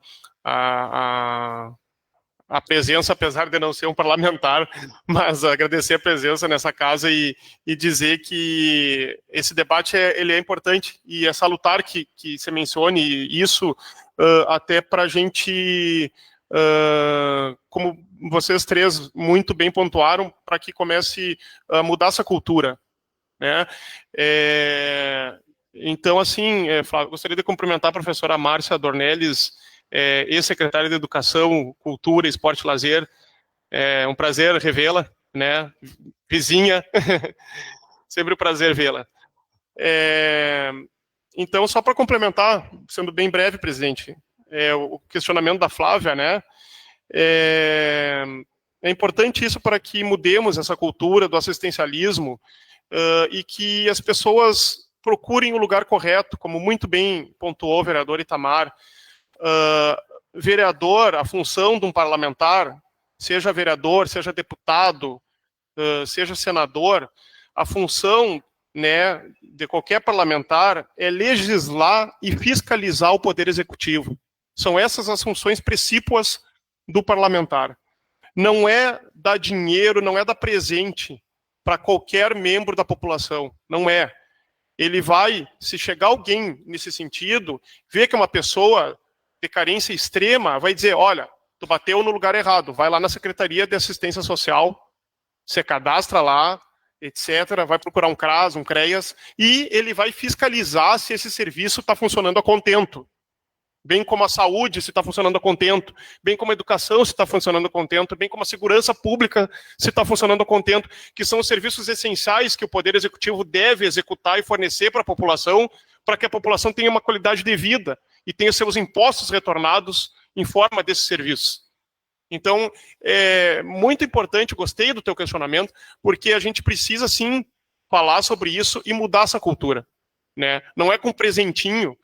S6: presença, apesar de não ser um parlamentar, mas agradecer a presença nessa casa e dizer que esse debate ele é importante e é salutar que se mencione isso até para a gente, como vocês três muito bem pontuaram, para que comece a mudar essa cultura, né? Então, assim, Flávio, gostaria de cumprimentar a professora Márcia Dornelles, ex-secretária de Educação, Cultura, Esporte e Lazer, É um prazer revê-la, né? Vizinha, sempre um prazer vê-la. Então, só para complementar, sendo bem breve, presidente, o questionamento da Flávia, né? É importante isso para que mudemos essa cultura do assistencialismo e que as pessoas procurem o lugar correto, como muito bem pontuou o vereador Itamar. Vereador, a função de um parlamentar, seja vereador, seja deputado, seja senador, a função, né, de qualquer parlamentar é legislar e fiscalizar o poder executivo. São essas as funções precípuas do parlamentar. Não é dar dinheiro, não é dar presente para qualquer membro da população, não é. Ele vai, se chegar alguém nesse sentido, ver que é uma pessoa de carência extrema, vai dizer, olha, tu bateu no lugar errado, vai lá na Secretaria de Assistência Social, você cadastra lá, etc., vai procurar um CRAS, um CREAS, e ele vai fiscalizar se esse serviço está funcionando a contento. Bem como a saúde, se está funcionando a contento, bem como a educação, se está funcionando a contento, bem como a segurança pública, se está funcionando a contento, que são os serviços essenciais que o Poder Executivo deve executar e fornecer para a população, para que a população tenha uma qualidade de vida e tenha seus impostos retornados em forma desses serviços. Então, é muito importante, gostei do teu questionamento, porque a gente precisa, sim, falar sobre isso e mudar essa cultura, né? Não é com presentinho.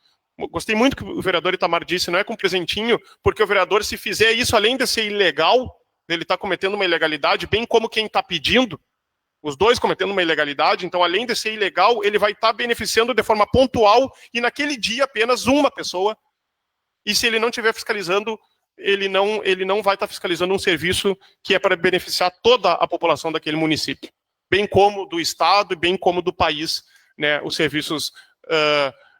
S6: Gostei muito que o vereador Itamar disse, não é com presentinho, porque o vereador, se fizer isso, além de ser ilegal, ele está cometendo uma ilegalidade, bem como quem está pedindo, os dois cometendo uma ilegalidade, então, além de ser ilegal, ele vai estar beneficiando de forma pontual e naquele dia apenas uma pessoa, e se ele não estiver fiscalizando, ele não vai estar fiscalizando um serviço que é para beneficiar toda a população daquele município, bem como do Estado e bem como do país, né, os serviços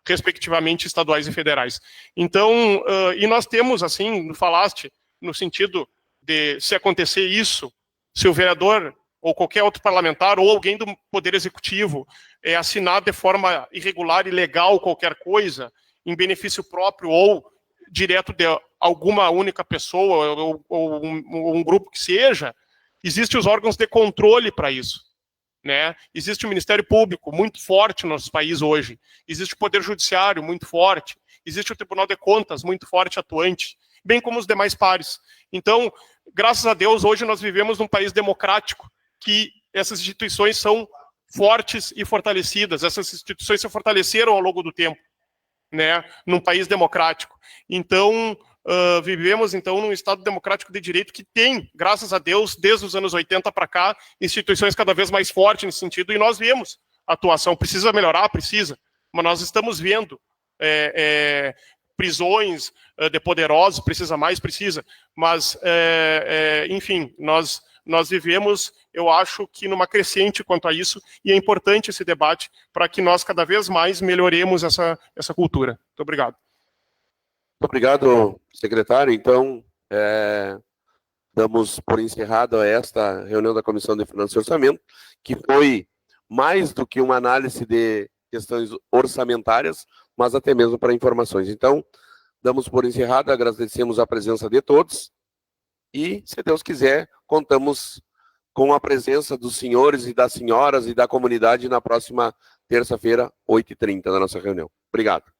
S6: respectivamente estaduais e federais. Então, e nós temos, assim, falaste, no sentido de, se acontecer isso, se o vereador ou qualquer outro parlamentar ou alguém do Poder Executivo assinar de forma irregular, ilegal, qualquer coisa, em benefício próprio ou direto de alguma única pessoa ou um grupo que seja, existem os órgãos de controle para isso, né? Existe o Ministério Público, muito forte no nosso país hoje, existe o Poder Judiciário, muito forte, existe o Tribunal de Contas, muito forte, atuante, bem como os demais pares. Então, graças a Deus, hoje nós vivemos num país democrático, que essas instituições são fortes e fortalecidas, essas instituições se fortaleceram ao longo do tempo, né, num país democrático. Então, vivemos, então, num Estado democrático de direito que tem, graças a Deus, desde os anos 80 para cá, instituições cada vez mais fortes nesse sentido, e nós vemos a atuação. Precisa melhorar? Precisa. Mas nós estamos vendo prisões de poderosos, precisa mais? Precisa. Mas, enfim, nós vivemos, eu acho, que numa crescente quanto a isso, e é importante esse debate para que nós cada vez mais melhoremos essa cultura. Muito obrigado.
S1: Muito obrigado, secretário. Então, damos por encerrada esta reunião da Comissão de Finanças e Orçamento, que foi mais do que uma análise de questões orçamentárias, mas até mesmo para informações. Então, damos por encerrada, agradecemos a presença de todos e, se Deus quiser, contamos com a presença dos senhores e das senhoras e da comunidade na próxima terça-feira, 8h30, da nossa reunião. Obrigado.